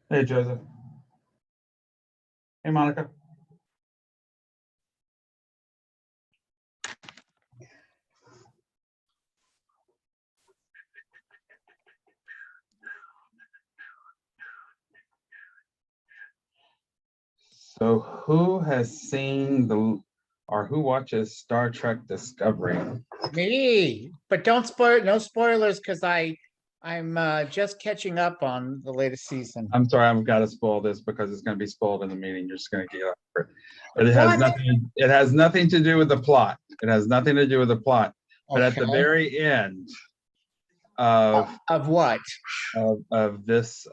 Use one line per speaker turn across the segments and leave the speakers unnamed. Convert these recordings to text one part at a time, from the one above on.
Hey, Joseph. Hey, Monica. So who has seen or who watches Star Trek Discovery?
Me, but don't spoil, no spoilers, because I'm just catching up on the latest season.
I'm sorry, I've got to spoil this because it's going to be spoiled in the meeting. You're just going to get over it. But it has nothing to do with the plot. It has nothing to do with the plot. But at the very end of
what?
Of this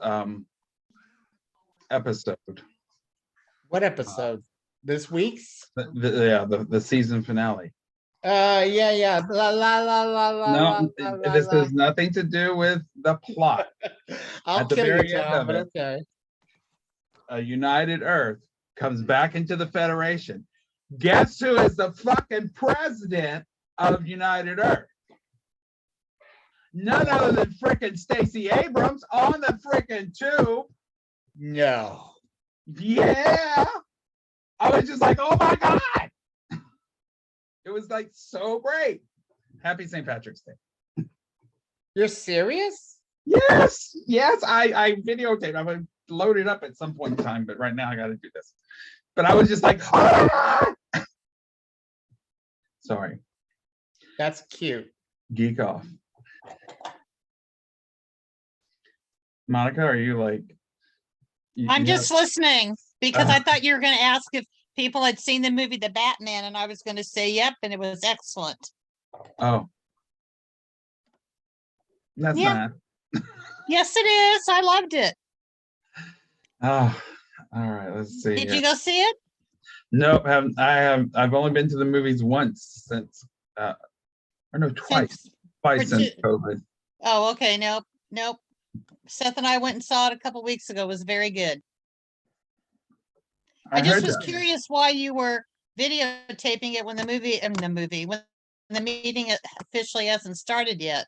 episode.
What episode? This week's?
The season finale.
Yeah. La la la la la.
No, this
la.
has nothing to do with the plot.
I'll kill you, Tom, but okay.
A united Earth comes back into the Federation. Guess who is the fucking president of United Earth? None other than freaking Stacey Abrams on the freaking tube.
No.
Yeah. I was just like, oh my God. It was like so great. Happy St. Patrick's Day.
You're serious?
Yes. I videotaped. I'm going to load it up at some point in time, but right now I got to do this. But I was just like, ah! Sorry.
That's cute.
Geek off. Monica, are you like?
I'm just listening because I thought you were going to ask if people had seen the movie The Batman, and I was going to say yep, and it was excellent.
Oh, that's not.
Yes, it is. I loved it.
Oh, all right. Let's see.
Did you go see it?
Nope. I've only been to the movies once since, or no, twice since COVID.
Oh, okay. Nope. Seth and I went and saw it a couple weeks ago. It was very good. I just was curious why you were videotaping it when the meeting officially hasn't started yet.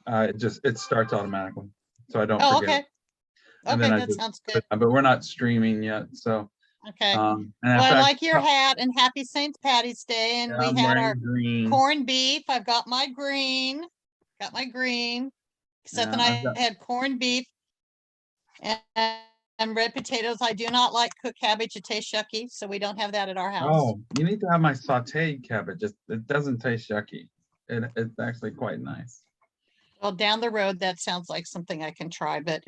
It starts automatically, so I don't.
Oh,
forget.
Okay, that sounds good.
But we're not streaming yet, so.
Okay. Well, I like your hat, and happy St. Patty's Day. And we had our corned beef. I've got my green. Seth and I had corned beef and red potatoes. I do not like cooked cabbage. It tastes yucky, so we don't have that at our house.
Oh, you need to have my sauteed cabbage. It doesn't taste yucky. It's actually quite nice.
Well, down the road, that sounds like something I can try. But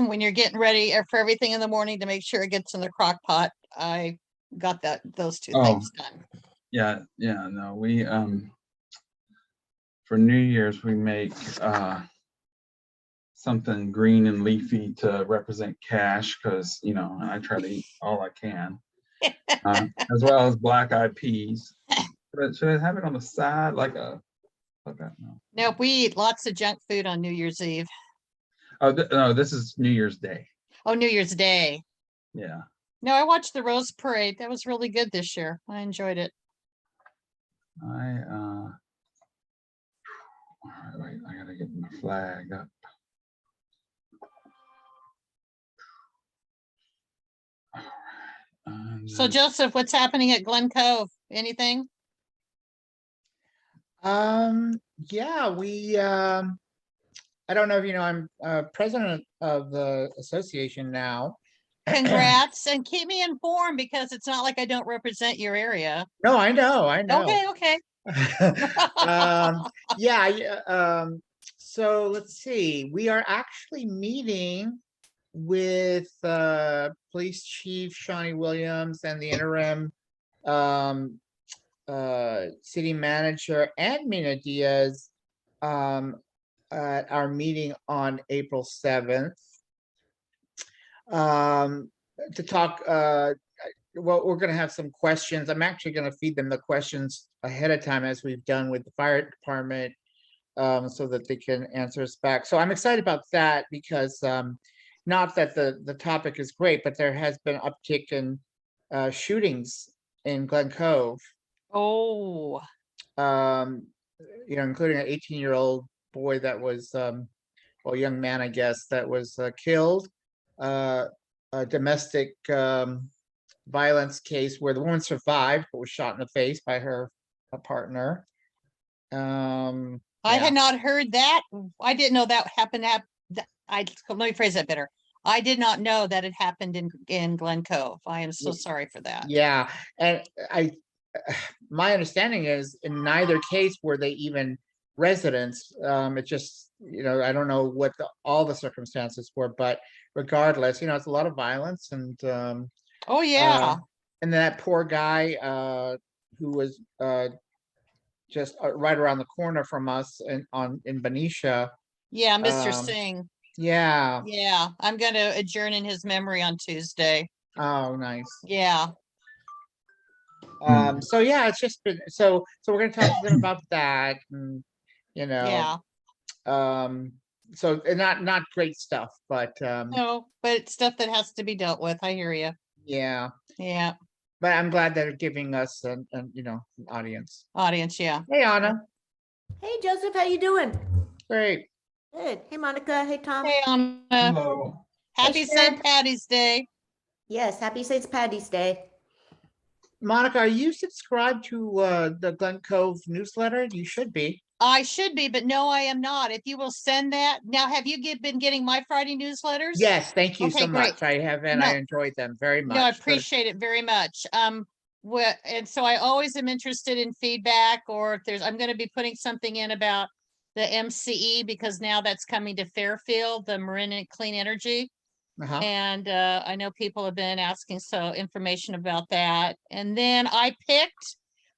when you're getting ready for everything in the morning to make sure it gets in the crock pot, I got those two things done.
Yeah. No, we for New Year's we make something green and leafy to represent cash, because I try to eat all I can, as well as black-eyed peas. But should I have it on the side like a?
No, we eat lots of junk food on New Year's Eve.
Oh no, this is New Year's Day.
Oh, New Year's Day.
Yeah.
No, I watched the Rose Parade. That was really good this year. I enjoyed it.
All right, wait, I gotta get my flag up. All right.
So Joseph, what's happening at Glen Cove? Anything?
Yeah, we I don't know if you know, I'm president of the association now.
Congrats, and keep me informed, because it's not like I don't represent your area.
No, I know.
Okay.
So let's see. We are actually meeting with Police Chief Shawnee Williams and the interim city manager and Mina Diaz at our meeting on April 7th to talk. Well, we're going to have some questions. I'm actually going to feed them the questions ahead of time, as we've done with the fire department, so that they can answer us back. So I'm excited about that, because not that the topic is great, but there has been uptick in shootings in Glen Cove.
Oh.
Including an 18-year-old boy that was, young man, I guess, that was killed. a domestic violence case where the woman survived but was shot in the face by her partner.
I
Yeah.
had not heard that. I didn't know that happened. Let me phrase that better. I did not know that it happened in Glen Cove. I am so sorry for that.
Yeah, and my understanding is in neither case were they even residents. It just, I don't know what all the circumstances were, but regardless, it's a lot of violence and
Oh, yeah.
and that poor guy who was just right around the corner from us in Benicia.
Yeah, Mr. Singh.
Yeah.
Yeah, I'm going to adjourn in his memory on Tuesday.
Oh, nice.
Yeah.
So yeah, it's just been so we're gonna talk to them about that, and
Yeah.
So not great stuff, but
No, but it's stuff that has to be dealt with. I hear you.
yeah,
Yeah.
but I'm glad they're giving us an audience.
Yeah.
Hey, Anna.
Hey, Joseph, how you doing?
Great.
Good. Hey, Monica. Hey, Tom.
Hey,
Hello.
happy
Hey,
St.
Sharon.
Patty's Day.
Yes, happy St. Patty's Day.
Monica, are you subscribed to the Glen Cove newsletter? You should be.
I should be, but no, I am not. If you will send that. Now, have you been getting my Friday newsletters?
Yes, thank you
Okay,
so
great.
much. I have, and
No.
I enjoyed them very much.
No, I
Good.
appreciate it very much. And so I always am interested in feedback, or if I'm going to be putting something in about the MCE because now that's coming to Fairfield, the Marin and Clean Energy.
Uh-huh.
And I know people have been asking information about that. And then I picked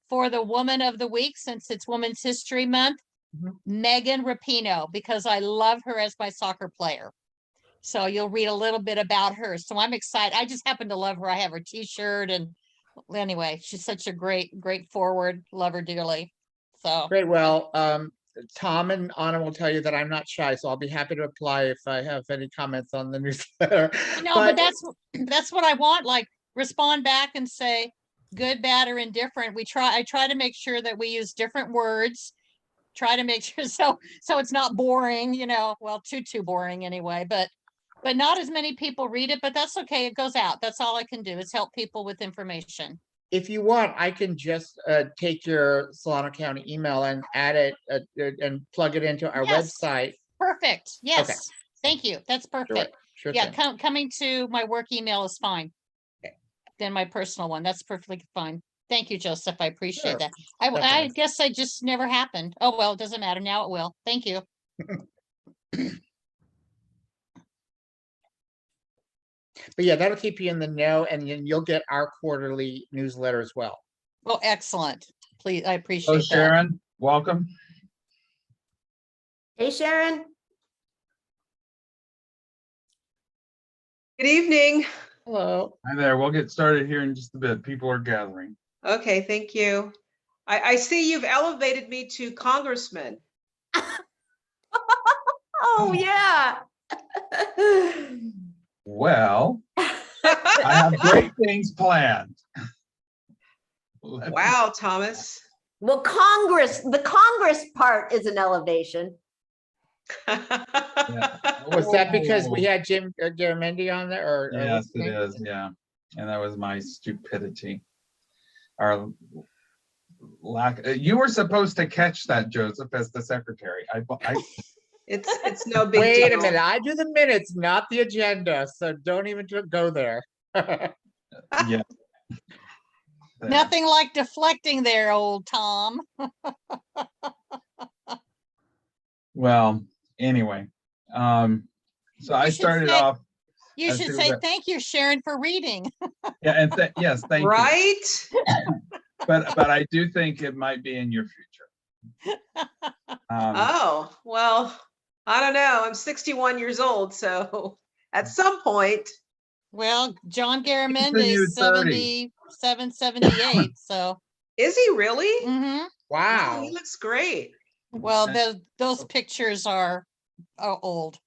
for the Woman of the Week, since it's Women's History Month, Megan Rapinoe, because I love her as my soccer player. So you'll read a little bit about her. So I'm excited. I just happen to love her. I have her t-shirt, and anyway, she's such a great forward. Love her dearly. So
Great. Well, Tom and Anna will tell you that I'm not shy, so I'll be happy to apply if I have any comments on the newsletter.
no, but that's what I want. Like, respond back and say good, bad, or indifferent. I try to make sure that we use different words. Try to make sure so it's not boring, well, too boring anyway, but not as many people read it, but that's okay. It goes out. That's all I can do is help people with information.
If you want, I can just take your Solano County email and add it and plug it into our
Yes.
website.
Perfect. Yes.
Okay.
Thank you. That's perfect.
Sure
Yeah.
thing.
Coming to my work email is fine.
Okay.
Then my personal one. That's perfectly fine. Thank you, Joseph. I appreciate
Sure.
that. I
Definitely.
guess I just never happened. Oh, well, it doesn't matter. Now it will. Thank you.
But yeah, that'll keep you in the know, and then you'll get our quarterly newsletter as well.
Oh, excellent. Please, I appreciate
Oh,
that.
Sharon, welcome.
Hey, Sharon.
Good evening.
Hello.
Hi there. We'll get started here in just a bit. People are gathering.
Okay, thank you. I see you've elevated me to congressman.
Oh, yeah.
Well, I have great things planned.
Wow, Thomas.
Well, the Congress part is an elevation.
Was that because we had Jim Garamendi on there, or
Yes,
what's his
it
name?
is. Yeah. And that was my stupidity. Our lack. You were supposed to catch that, Joseph, as the secretary.
It's no big
Wait
deal.
a minute. I do the minutes, not the agenda, so don't even go there.
Yeah.
Nothing like deflecting there, old Tom.
Well, anyway, so I
should
started
say-
off.
You
As
should
to
say
the-
thank you, Sharon, for reading.
Yeah, and yes, thank you.
Right?
But I do think it might be in your future.
Oh, well, I don't know. I'm 61 years old, so at some point.
Well, John
He's in
Garamendi
your
is
30s.
77, 78. So,
Is he really?
mhm.
Wow.
He looks great.
Well,
Okay.
those pictures are old.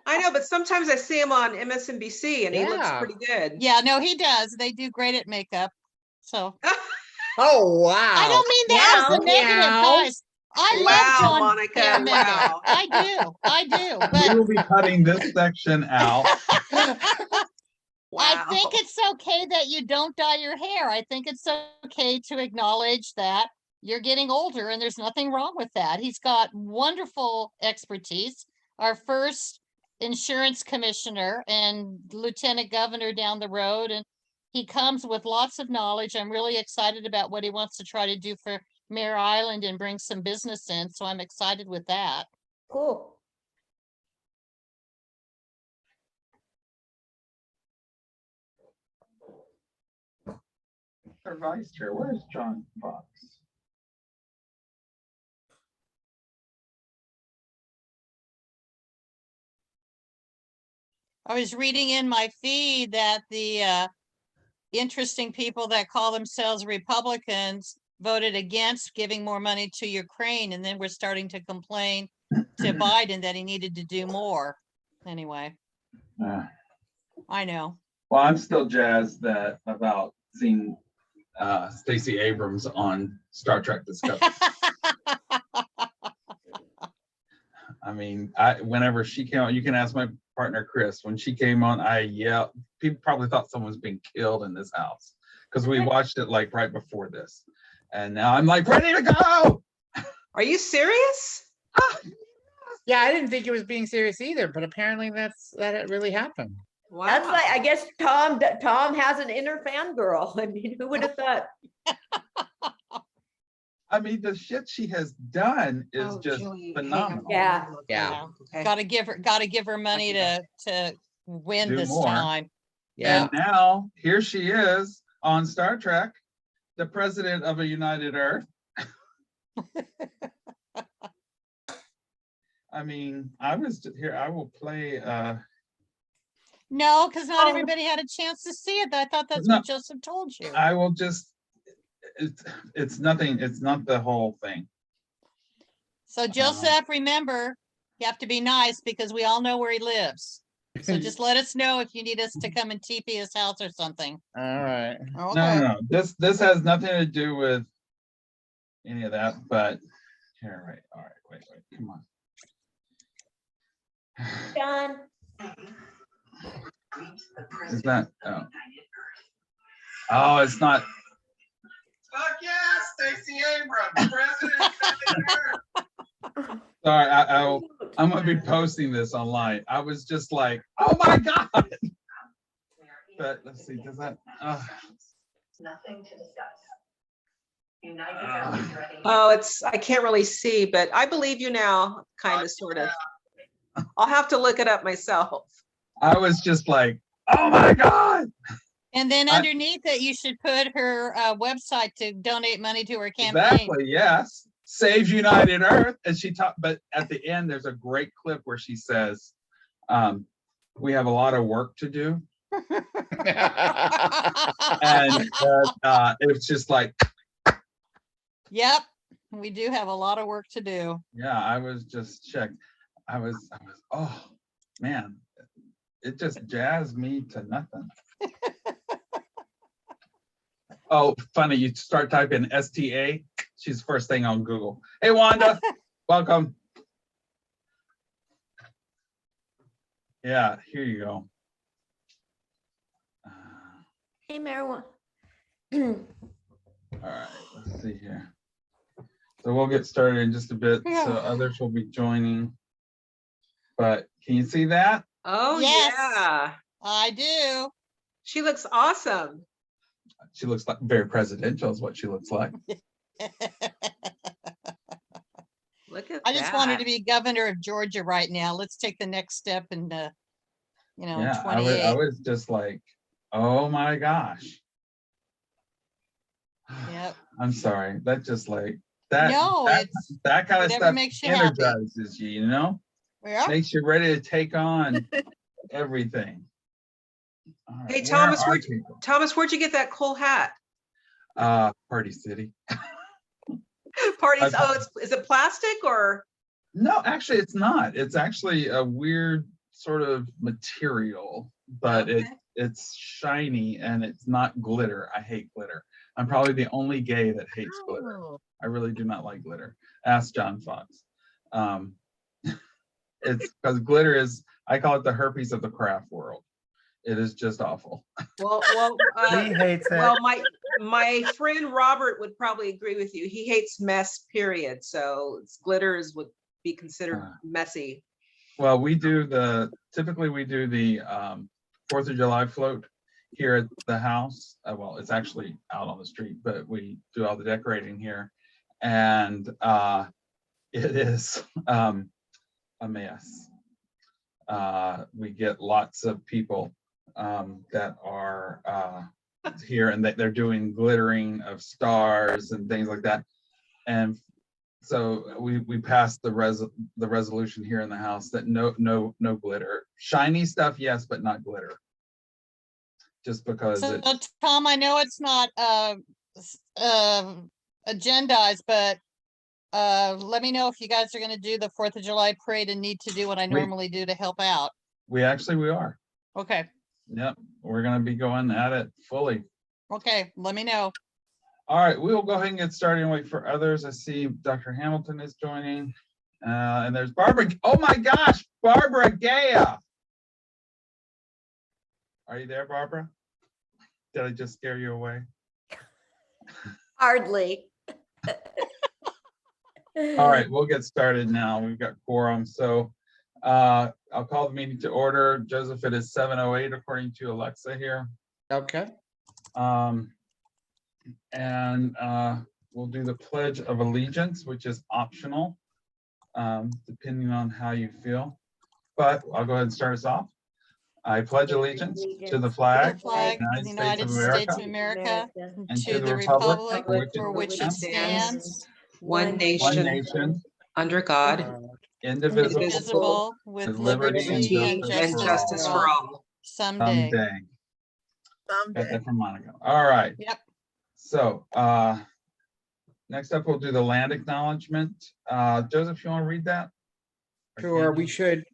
I know, but sometimes I see him on MSNBC and he looks
Yeah.
pretty good.
Yeah, no, he does. They do great at makeup. So
Oh, wow.
I don't mean that as a
Meow.
negative,
Meow.
guys. I
Wow,
love John
Monica,
Fairmega.
wow.
I do,
We will
but
be cutting this section out.
I think
Wow.
it's okay that you don't dye your hair. I think it's okay to acknowledge that you're getting older and there's nothing wrong with that. He's got wonderful expertise. Our first insurance commissioner and lieutenant governor down the road, and he comes with lots of knowledge. I'm really excited about what he wants to try to do for Mare Island and bring some business in, so I'm excited with that.
Cool.
Our vice chair, where's John Fox?
I was reading in my feed that the interesting people that call themselves Republicans voted against giving more money to Ukraine, and then we're starting to complain to Biden that he needed to do more. Anyway, I know.
Well, I'm still jazzed about seeing Stacey Abrams on Star Trek Discovery. I mean, whenever she came on, you can ask my partner Chris. When she came on, I yelled. People probably thought someone was being killed in this house because we watched it like right before this, and now I'm like ready to go.
Are you serious?
Yeah, I didn't think it was being serious either, but apparently that it really happened.
Wow.
That's like, I guess Tom has an inner fangirl. I mean, who would have thought?
I mean, the shit she has done is
Oh,
just
Julie, hang on.
phenomenal.
Yeah.
Yeah.
Okay.
Gotta give her money to win
Do
this
more.
time.
Yeah.
And now here she is on Star Trek, the president of a United Earth. I mean, I was here. I will play.
No, because not
Oh.
everybody had a chance to see it. I thought that's
No.
what Joseph told you.
I will just. It's nothing. It's not the whole thing.
So Joseph, remember, you have to be nice because we all know where he lives. So just let us know if you need us to come and TP his house or something.
All right.
No. This has nothing to do with any of that. But here, right. All right. Wait. Come on.
John.
Is that? Oh, it's not. Fuck yeah, Stacey Abrams, president of the Earth. Sorry, I'm gonna be posting this online. I was just like, oh my god. But let's see, does that?
Nothing to discuss.
Oh, I can't really see, but I believe you now, kind of, sort of. I'll have to look it up myself.
I was just like, oh my god.
And then underneath it, you should put her website to donate money to her campaign.
Exactly, yes. Save United Earth. And she talked, but at the end, there's a great clip where she says, we have a lot of work to do. And it's just like,
Yep, we do have a lot of work to do.
yeah, I was just checked. I was, oh man, it just jazzed me to nothing. Oh, funny, you start typing STA, she's first thing on Google. Hey, Wanda, welcome. Yeah, here you go.
Hey, Marijuana.
All right, let's see here. So we'll get started in just a bit, so others will be joining. But can you see that?
Oh,
Yes.
yeah.
I do.
She looks awesome.
She looks like very presidential is what she looks like.
Look at
I just want her to
that.
be governor of Georgia right now. Let's take the next step and,
Yeah, I
28.
was just like, oh my gosh.
Yep.
I'm sorry. That just like that.
No, it's
that kind of
whatever
stuff
makes you happy.
energizes you, you know?
Yeah.
Makes you ready to take on everything. All right,
Hey,
where
Thomas,
are people?
Thomas, where'd you get that cool hat?
Party City.
Parties. Oh, is it plastic or?
No, actually, it's not. It's actually a weird sort of material, but
Okay.
it's shiny and it's not glitter. I hate glitter. I'm probably the only gay that hates glitter.
Oh,
I really do not like glitter. Ask John Fox. It's because glitter is, I call it the herpes of the craft world. It is just awful.
Well,
He hates it.
well, my friend Robert would probably agree with you. He hates mess, period. So glitters would be considered messy.
Well, typically we do the 4th of July float here at the house. Well, it's actually out on the street, but we do all the decorating here. And it is a mess. We get lots of people that are here, and they're doing glittering of stars and things like that. And so we passed the resolution here in the house that no glitter. Shiny stuff, yes, but not glitter. Just because
So
it's,
Tom, I know it's not agendized, but let me know if you guys are going to do the 4th of July parade and need to do what I normally do to help out.
we are.
Okay.
Yep, we're gonna be going at it fully.
Okay, let me know.
All right, we will go ahead and get started and wait for others. I see Dr. Hamilton is joining. And there's Barbara. Oh my gosh, Barbara Gaya. Are you there, Barbara? Did I just scare you away?
Hardly.
All right, we'll get started now. We've got quorum. So I'll call the meeting to order. Joseph, it is 7:08 according to Alexa here.
Okay.
And we'll do the Pledge of Allegiance, which is optional, depending on how you feel. But I'll go ahead and start us off. I pledge allegiance to the flag
The flag
of
of
the
the United States of America,
and
to the republic for which it stands,
One
one
nation,
nation,
under God,
indivisible,
indivisible, with
with liberty
liberty and
and justice for all.
someday.
someday. Got that from Monica. All right.
Yep.
So next up, we'll do the land acknowledgement. Joseph, you want to read that? Or
Sure,
can
we
you?
should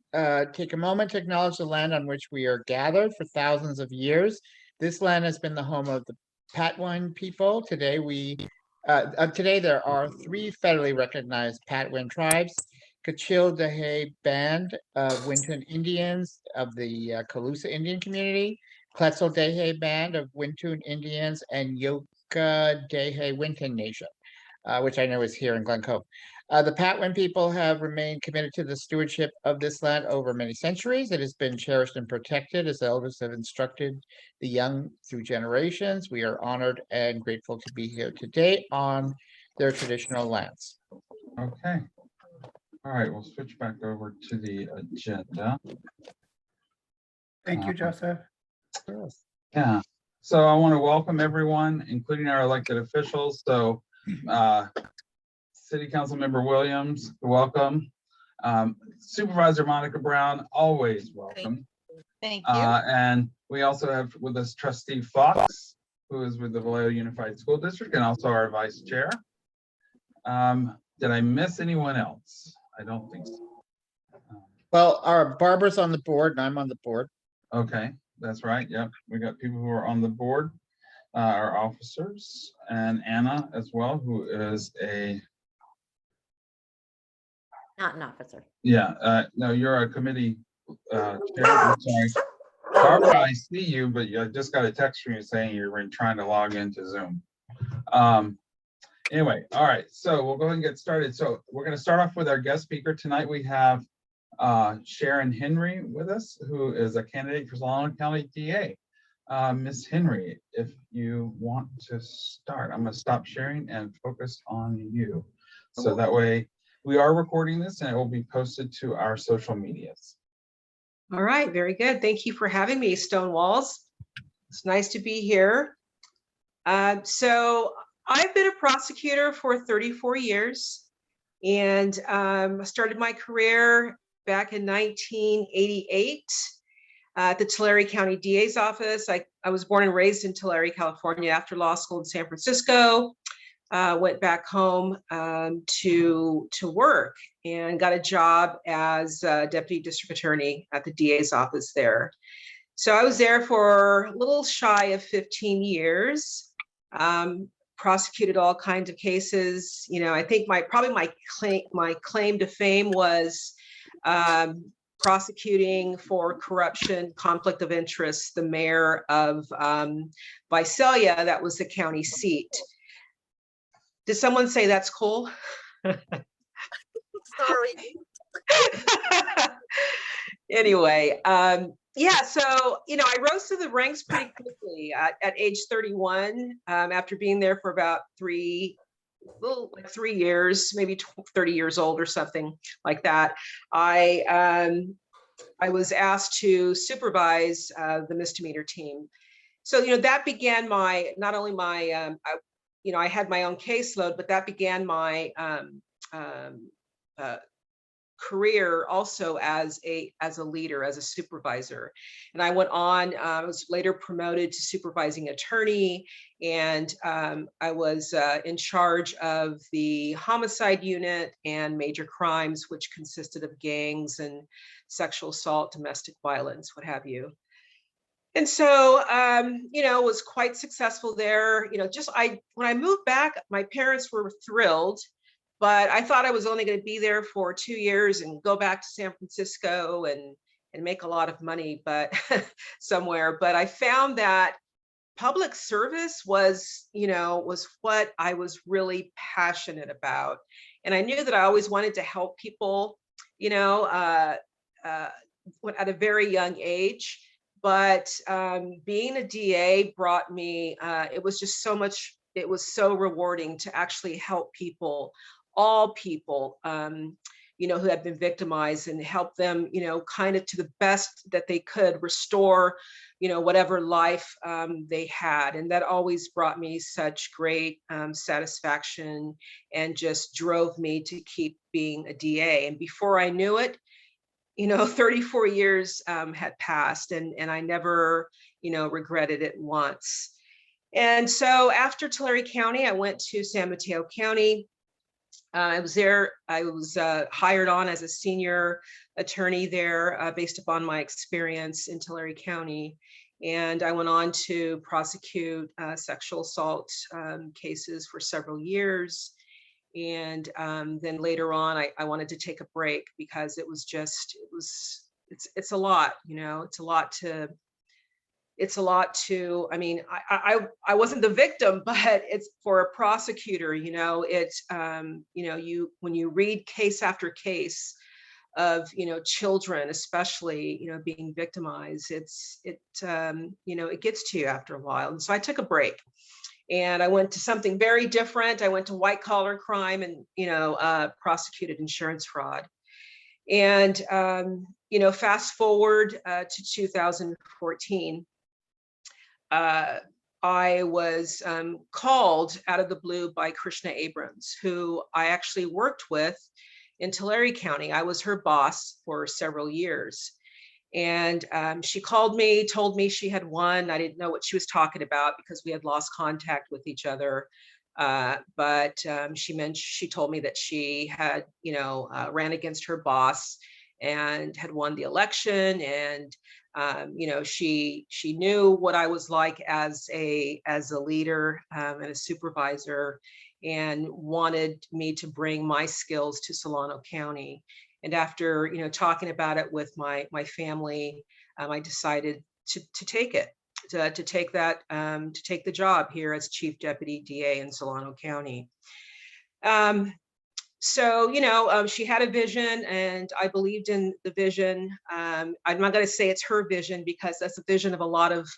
take a moment to acknowledge the land on which we are gathered for thousands of years. This land has been the home of the Patwen people. Today there are 3 federally recognized Patwen tribes: Kachil Dehe Band of Wintun Indians of the Calusa Indian community, Quetzal Dehe Band of Wintun Indians, and Yoka Dehe Wintun Nation, which I know is here in Glen Cove. The Patwen people have remained committed to the stewardship of this land over many centuries. It has been cherished and protected as the elders have instructed the young through generations. We are honored and grateful to be here today on their traditional lands.
Okay. All right, we'll switch back over to the agenda.
Thank you, Joseph.
Yeah, so I want to welcome everyone, including our elected officials. So City Council Member Williams, welcome. Supervisor Monica Brown, always welcome.
Thank you.
And we also have with us Trustee Fox, who is with the Vallejo Unified School District and also our Vice Chair. Did I miss anyone else? I don't think so.
Well, our Barbara's on the board and I'm on the board.
Okay, that's right. Yep, we got people who are on the board, our officers, and Anna as well, who is a,
Not an officer.
yeah, no, you're a committee chair. I'm sorry. Barbara, I see you, but I just got a text from you saying you're trying to log into Zoom. Anyway, all right, so we'll go ahead and get started. So we're going to start off with our guest speaker. Tonight we have Sharon Henry with us, who is a candidate for Solano County DA. Ms. Henry, if you want to start, I'm going to stop sharing and focus on you. So that way we are recording this and it will be posted to our social medias.
All right, very good. Thank you for having me, Stonewalls. It's nice to be here. So I've been a prosecutor for 34 years and I started my career back in 1988 at the Tulare County DA's office. I was born and raised in Tulare, California. After law school in San Francisco, went back home to work and got a job as a deputy district attorney at the DA's office there. So I was there for a little shy of 15 years. prosecuted all kinds of cases. You know, I think my claim to fame was prosecuting for corruption, conflict of interest, the mayor of Visalia, that was the county seat. Did someone say that's cool?
Sorry.
Anyway, yeah, so, you know, I rose through the ranks pretty quickly at age 31, after being there for about 3 years, maybe 30 years old or something like that. I was asked to supervise the misdemeanor team. So, you know, that began my, not only my, you know, I had my own caseload, but that began my career also as a leader, as a supervisor. And I went on, I was later promoted to supervising attorney, and I was in charge of the homicide unit and major crimes, which consisted of gangs and sexual assault, domestic violence, what have you. And so, you know, was quite successful there. You know, when I moved back, my parents were thrilled, but I thought I was only going to be there for 2 years and go back to San Francisco and make a lot of money, but somewhere. But I found that public service was, you know, was what I was really passionate about. And I knew that I always wanted to help people, you know, at a very young age. But being a DA brought me, it was just so much, it was so rewarding to actually help people, all people, you know, who had been victimized, and help them, you know, kind of to the best that they could restore, you know, whatever life they had. And that always brought me such great satisfaction, and just drove me to keep being a DA. And before I knew it, you know, 34 years had passed, and I never, you know, regretted it once. And so after Tulare County, I went to San Mateo County. I was there, I was hired on as a senior attorney there based upon my experience in Tulare County. And I went on to prosecute sexual assault cases for several years. And then later on, I wanted to take a break, because it was just, it's a lot, you know, it's a lot to, I mean, I wasn't the victim, but it's for a prosecutor, you know, it's, you know, when you read case after case of, you know, children, especially, you know, being victimized, you know, it gets to you after a while. And so I took a break. And I went to something very different. I went to white collar crime, and, you know, prosecuted insurance fraud. And, you know, fast forward to 2014, I was called out of the blue by Krishna Abrams, who I actually worked with in Tulare County. I was her boss for several years. And she called me, told me she had won. I didn't know what she was talking about, because we had lost contact with each other. But she told me that she had, you know, ran against her boss and had won the election. And, you know, she knew what I was like as a leader and a supervisor, and wanted me to bring my skills to Solano County. And after, you know, talking about it with my family, I decided to take it, to take the job here as Chief Deputy DA in Solano County. So, you know, she had a vision, and I believed in the vision. I'm not going to say it's her vision, because that's a vision of a lot of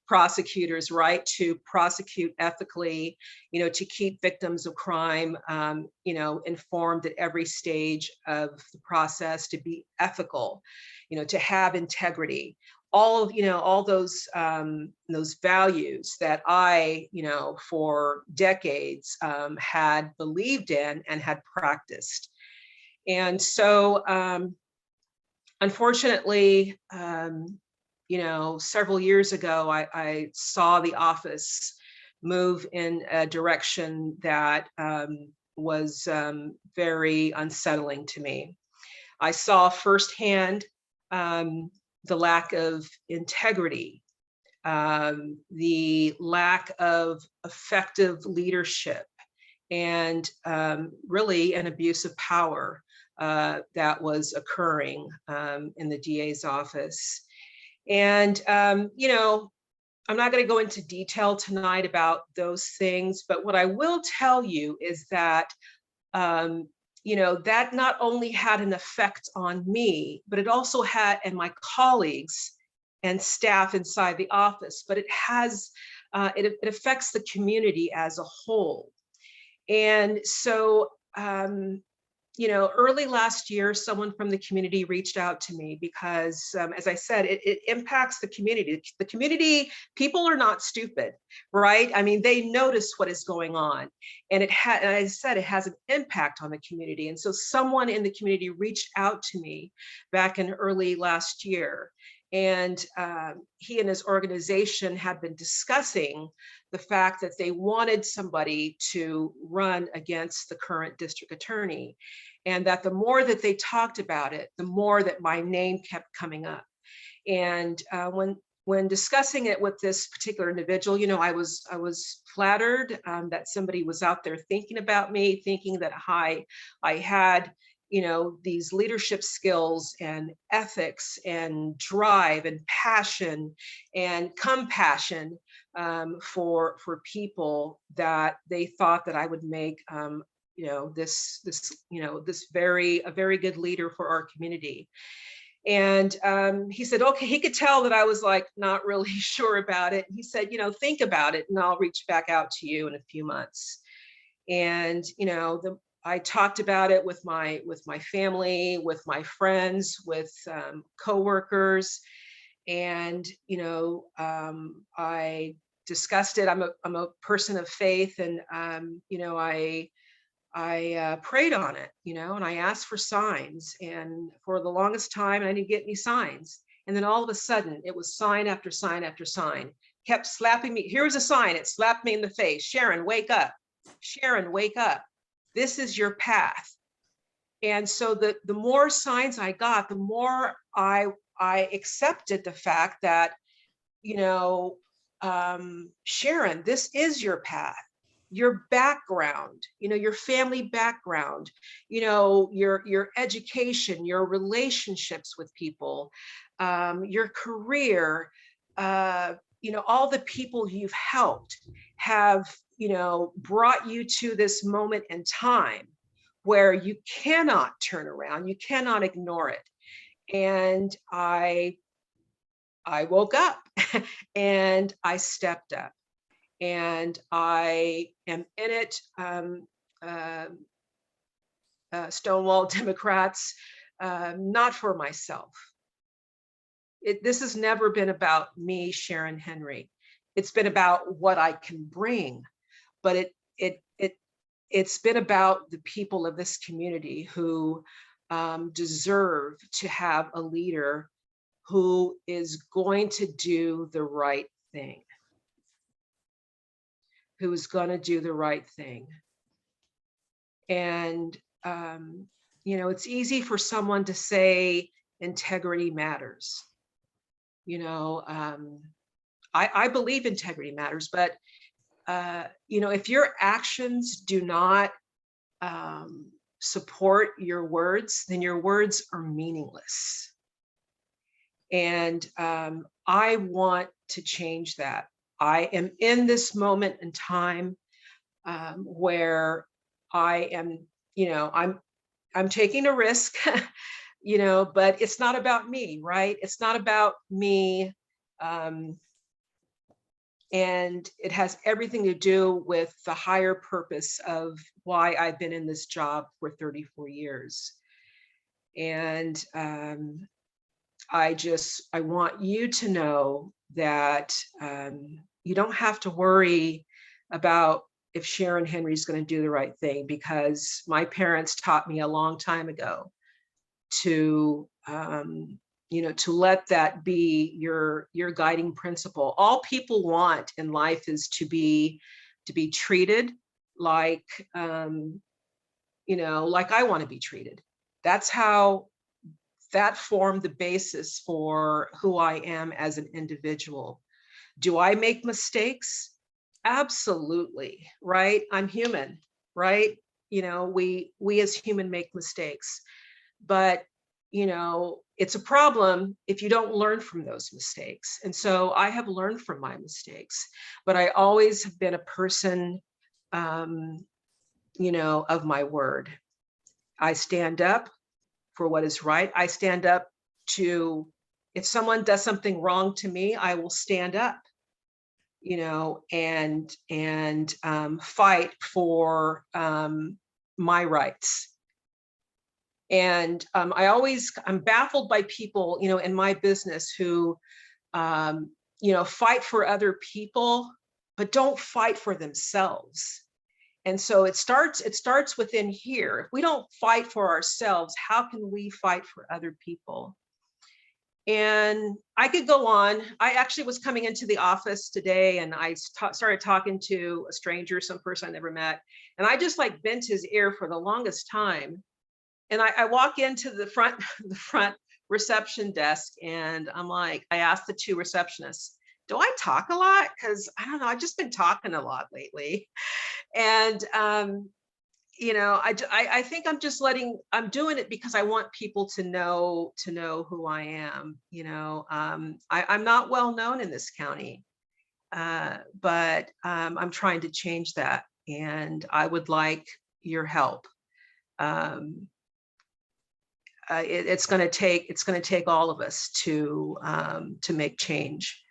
prosecutors, right? To prosecute ethically, you know, to keep victims of crime, you know, informed at every stage of the process, to be ethical, you know, to have integrity. All, you know, all those values that I, you know, for decades had believed in and had practiced. And so, unfortunately, you know, several years ago, I saw the office move in a direction that was very unsettling to me. I saw firsthand the lack of integrity the lack of effective leadership, and really an abuse of power that was occurring in the DA's office. And, you know, I'm not going to go into detail tonight about those things, but what I will tell you is that, you know, that not only had an effect on me, but it also had, and my colleagues and staff inside the office, but it has, it affects the community as a whole. And so, you know, early last year, someone from the community reached out to me because, as I said, it impacts the community. The community, people are not stupid, right? I mean, they notice what is going on, and as I said, it has an impact on the community. And so someone in the community reached out to me back in early last year. And he and his organization had been discussing the fact that they wanted somebody to run against the current district attorney. And that the more that they talked about it, the more that my name kept coming up. And when discussing it with this particular individual, you know, I was flattered that somebody was out there thinking about me, thinking that I had, you know, these leadership skills and ethics and drive and passion and compassion for people, that they thought that I would make, you know, this a very good leader for our community. And he said, okay, he could tell that I was like not really sure about it. He said, you know, think about it, and I'll reach back out to you in a few months. And you know, I talked about it with my family, with my friends, with coworkers, and you know, I discussed it. I'm a person of faith, and you know, I prayed on it, you know, and I asked for signs, and for the longest time, I didn't get any signs. And then all of a sudden, it was sign after sign after sign, kept slapping me. Here's a sign. It slapped me in the face. Sharon, wake up. Sharon, wake up. This is your path. And so the more signs I got, the more I accepted the fact that, you know, Sharon, this is your path. Your background, you know, your family background, you know, your education, your relationships with people, your career, you know, all the people you've helped have, you know, brought you to this moment in time where you cannot turn around, you cannot ignore it. And I woke up and I stepped up. And I am in it, Stonewall Democrats, not for myself. This has never been about me, Sharon Henry. It's been about what I can bring, but it's been about the people of this community who deserve to have a leader who is going to do the right thing. Who's going to do the right thing. And, you know, it's easy for someone to say integrity matters. You know, I believe integrity matters, but, you know, if your actions do not support your words, then your words are meaningless. And I want to change that. I am in this moment in time where I am, you know, I'm taking a risk, you know, but it's not about me, right? It's not about me. And it has everything to do with the higher purpose of why I've been in this job for 34 years. And I want you to know that you don't have to worry about if Sharon Henry's going to do the right thing, because my parents taught me a long time ago to, you know, to let that be your guiding principle. All people want in life is to be treated like, you know, like I want to be treated. That's how that formed the basis for who I am as an individual. Do I make mistakes? Absolutely, right? I'm human, right? You know, we as human make mistakes, but you know, it's a problem if you don't learn from those mistakes. And so I have learned from my mistakes, but I always have been a person, you know, of my word. I stand up for what is right. I stand up to, if someone does something wrong to me, I will stand up, you know, and fight for my rights. And I'm baffled by people, you know, in my business who, you know, fight for other people, but don't fight for themselves. And so it starts within here. If we don't fight for ourselves, how can we fight for other people? And I could go on. I actually was coming into the office today and I started talking to a stranger, some person I never met. And I just like bent his ear for the longest time. And I walk into the front reception desk and I'm like, I asked the two receptionists, do I talk a lot? Because I don't know, I've just been talking a lot lately. And, you know, I think I'm just I'm doing it because I want people to know who I am. You know, I'm not well known in this county, but I'm trying to change that. And I would like your help. It's going to take all of us to make change.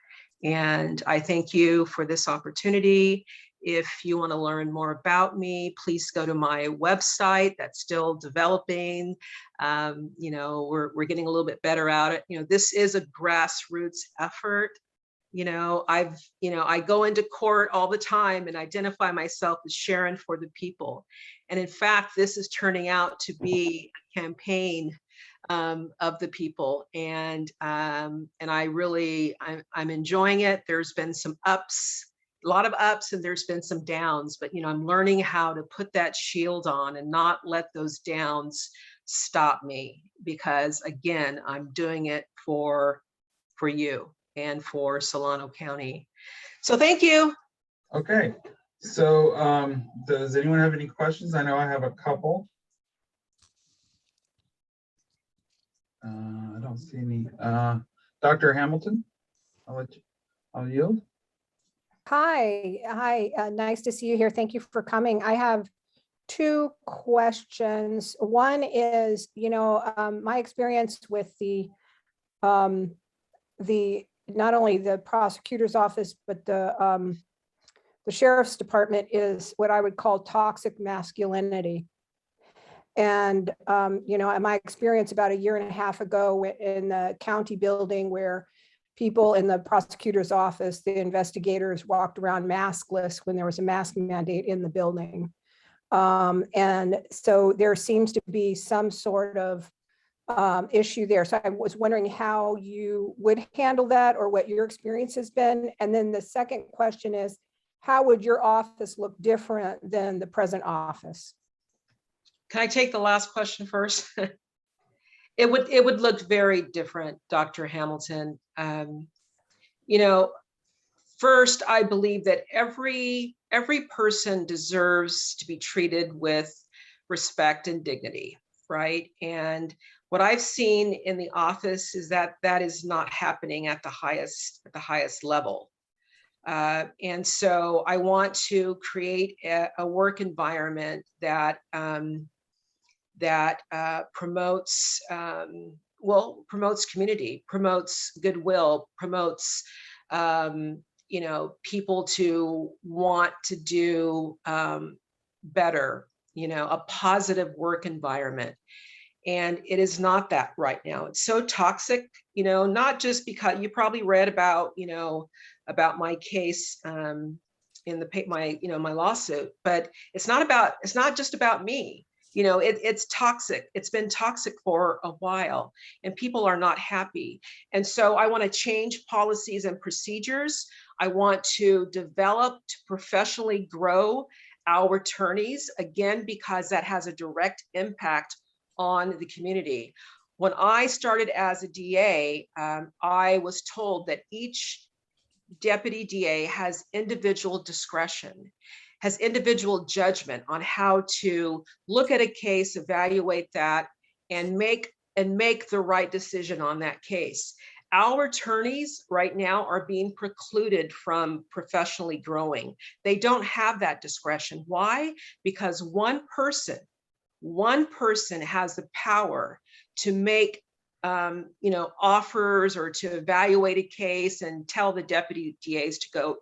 And I thank you for this opportunity. If you want to learn more about me, please go to my website. That's still developing. You know, we're getting a little bit better at it. You know, this is a grassroots effort. You know, I go into court all the time and identify myself as Sharon for the people. And in fact, this is turning out to be a campaign of the people. And I really, I'm enjoying it. There's been some ups, a lot of ups, and there's been some downs, but you know, I'm learning how to put that shield on and not let those downs stop me, because again, I'm doing it for you and for Solano County. So thank you.
Okay, so does anyone have any questions? I know I have a couple. I don't see any. Dr. Hamilton, I'll yield.
Hi, nice to see you here. Thank you for coming. I have two questions. One is, you know, my experience with the not only the prosecutor's office, but the sheriff's department is what I would call toxic masculinity. And, you know, my experience about 1.5 years ago in the county building, where people in the prosecutor's office, the investigators walked around maskless when there was a mask mandate in the building. And so there seems to be some sort of issue there. So I was wondering how you would handle that, or what your experience has been. And then the second question is, how would your office look different than the present office?
Can I take the last question first? It would look very different, Dr. Hamilton. You know, first, I believe that every person deserves to be treated with respect and dignity, right? And what I've seen in the office is that that is not happening at the highest level. And so I want to create a work environment that promotes promotes community, promotes goodwill, promotes you know, people to want to do better, you know, a positive work environment. And it is not that right now. It's so toxic, you know, not just because you probably read about, you know, about my case in my lawsuit, but it's not just about me. You know, it's toxic. It's been toxic for a while and people are not happy. And so I want to change policies and procedures. I want to develop, to professionally grow our attorneys, again, because that has a direct impact on the community. When I started as a DA, I was told that each deputy DA has individual discretion, has individual judgment on how to look at a case, evaluate that, and make the right decision on that case. Our attorneys right now are being precluded from professionally growing. They don't have that discretion. Why? Because one person has the power to make offers or to evaluate a case and tell the deputy DAs to go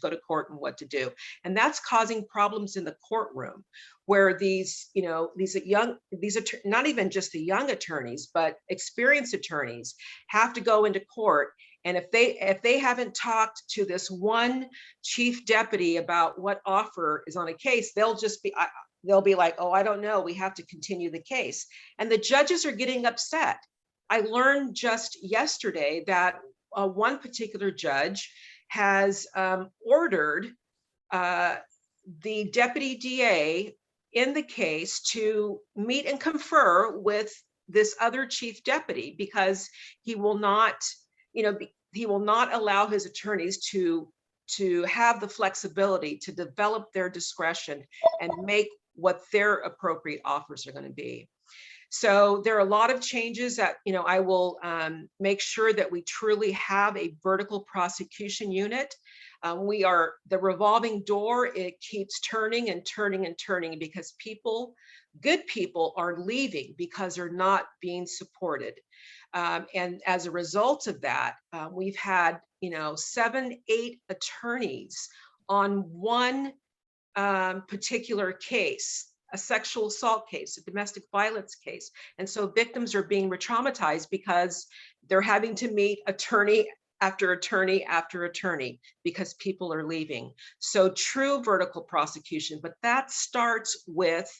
to court and what to do. And that's causing problems in the courtroom where these not even just the young attorneys, but experienced attorneys have to go into court. And if they haven't talked to this one chief deputy about what offer is on a case, they'll be like, oh, I don't know, we have to continue the case. And the judges are getting upset. I learned just yesterday that one particular judge has ordered the deputy DA in the case to meet and confer with this other chief deputy because he will not allow his attorneys to have the flexibility to develop their discretion and make what their appropriate offers are going to be. So there are a lot of changes that, I will make sure that we truly have a vertical prosecution unit. The revolving door, it keeps turning and turning and turning because good people are leaving because they're not being supported. And as a result of that, we've had, 7, 8 attorneys on one particular case, a sexual assault case, a domestic violence case. And so victims are being re-traumatized because they're having to meet attorney after attorney after attorney because people are leaving. So true vertical prosecution, but that starts with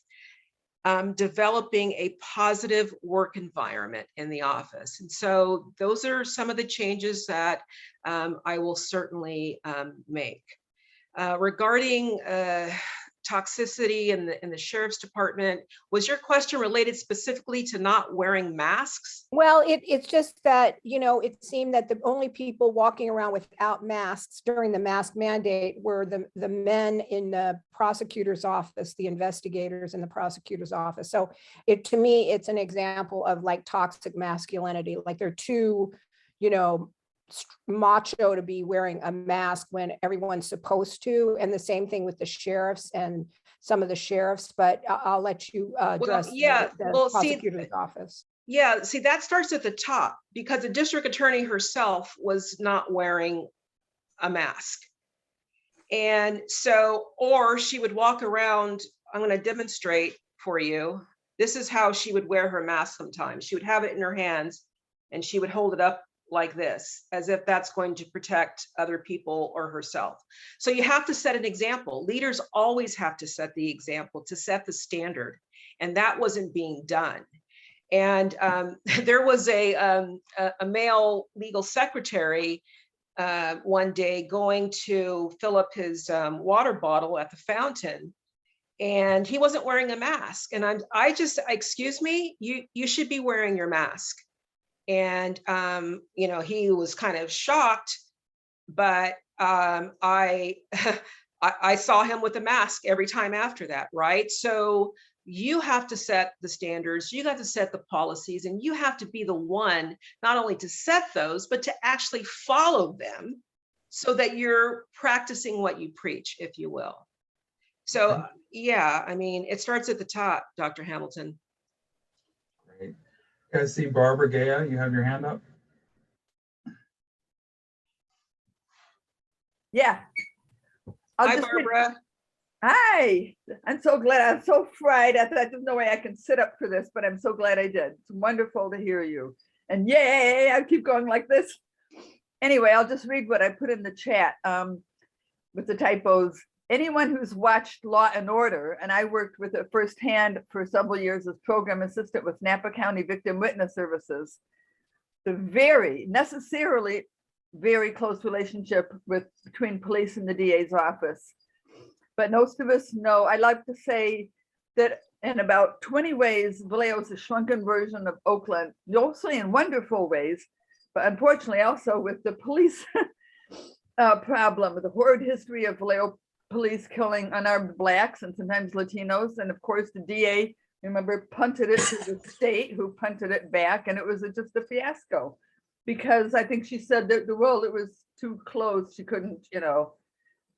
developing a positive work environment in the office. And so those are some of the changes that I will certainly make. Regarding toxicity in the sheriff's department, was your question related specifically to not wearing masks?
Well, it's just that, it seemed that the only people walking around without masks during the mask mandate were the men in the prosecutor's office, the investigators in the prosecutor's office. So to me, it's an example of like toxic masculinity. Like they're too, macho to be wearing a mask when everyone's supposed to. And the same thing with the sheriffs and some of the sheriffs, but I'll let you address the prosecutor's office.
Yeah, see, that starts at the top because the district attorney herself was not wearing a mask. And so, or she would walk around, I'm going to demonstrate for you. This is how she would wear her mask sometimes. She would have it in her hands and she would hold it up like this, as if that's going to protect other people or herself. So you have to set an example. Leaders always have to set the example, to set the standard. And that wasn't being done. And there was a male legal secretary one day going to fill up his water bottle at the fountain, and he wasn't wearing a mask. And I just, excuse me, you should be wearing your mask. And, he was kind of shocked, but I saw him with a mask every time after that, right? So you have to set the standards, you have to set the policies, and you have to be the one not only to set those, but to actually follow them so that you're practicing what you preach, if you will. So, yeah, I mean, it starts at the top, Dr. Hamilton.
Great. You guys see Barbara Gaya, you have your hand up?
Yeah.
Hi, Barbara.
Hi, I'm so glad. I'm so fried. I thought there's no way I can sit up for this, but I'm so glad I did. It's wonderful to hear you. And yay, I keep going like this. Anyway, I'll just read what I put in the chat with the typos. Anyone who's watched Law and Order, and I worked with it firsthand for several years as program assistant with Napa County Victim Witness Services, the very necessarily very close relationship between police and the DA's office. But most of us know, I like to say that in about 20 ways, Vallejo is a shrunken version of Oakland, mostly in wonderful ways, but unfortunately also with the police problem, the horrid history of Vallejo police killing unarmed blacks and sometimes Latinos. And of course, the DA, remember, punted it to the state, who punted it back, and it was just a fiasco. Because I think she said that it was too close. She couldn't,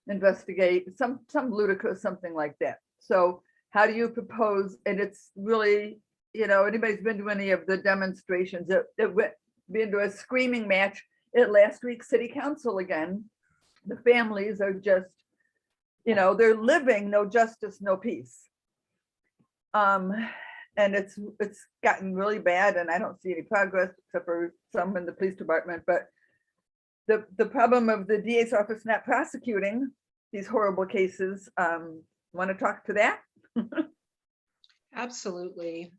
investigate some ludicrous, something like that. So how do you propose? And it's really, anybody's been to any of the demonstrations, it went been to a screaming match at last week's city council again. The families are just, they're living no justice, no peace. And it's gotten really bad, and I don't see any progress except for some in the police department. But the problem of the DA's office not prosecuting these horrible cases, want to talk to that?
Absolutely.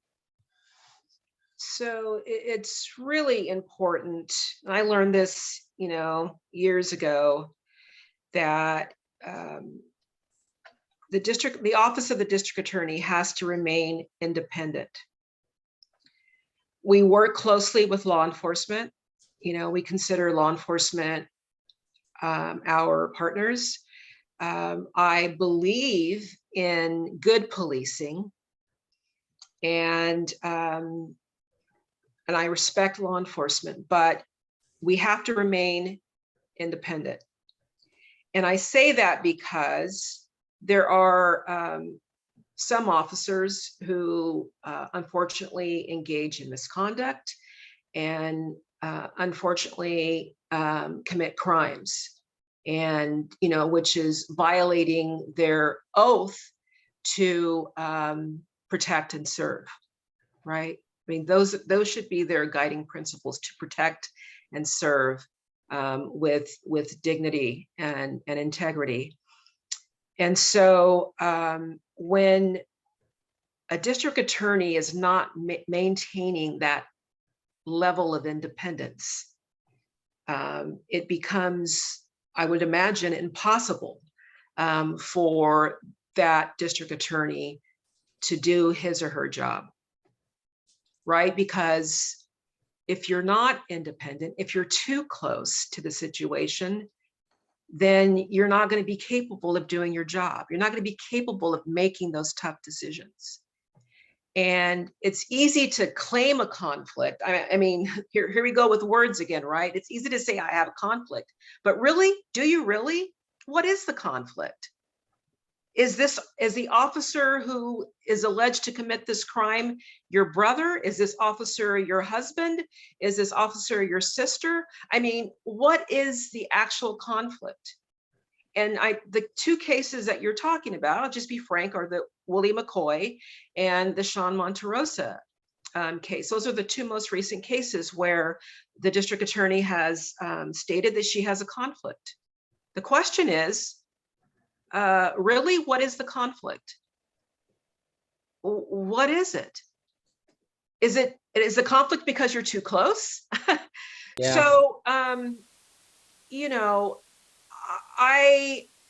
So it's really important. And I learned this, years ago, that the office of the district attorney has to remain independent. We work closely with law enforcement. We consider law enforcement our partners. I believe in good policing, and I respect law enforcement, but we have to remain independent. And I say that because there are some officers who unfortunately engage in misconduct and unfortunately commit crimes, and which is violating their oath to protect and serve, right? I mean, those should be their guiding principles, to protect and serve with dignity and integrity. And so when a district attorney is not maintaining that level of independence, it becomes, I would imagine, impossible for that district attorney to do his or her job, right? Because if you're not independent, if you're too close to the situation, then you're not going to be capable of doing your job. You're not going to be capable of making those tough decisions. And it's easy to claim a conflict. I mean, here we go with words again, right? It's easy to say I have a conflict, but really, do you really? What is the conflict? Is the officer who is alleged to commit this crime your brother? Is this officer your husband? Is this officer your sister? I mean, what is the actual conflict? And the two cases that you're talking about, I'll just be frank, are the Willie McCoy and the Sean Monterosa case. Those are the two most recent cases where the district attorney has stated that she has a conflict. The question is, really, what is the conflict? What is it? Is the conflict because you're too close?
Yeah.
So,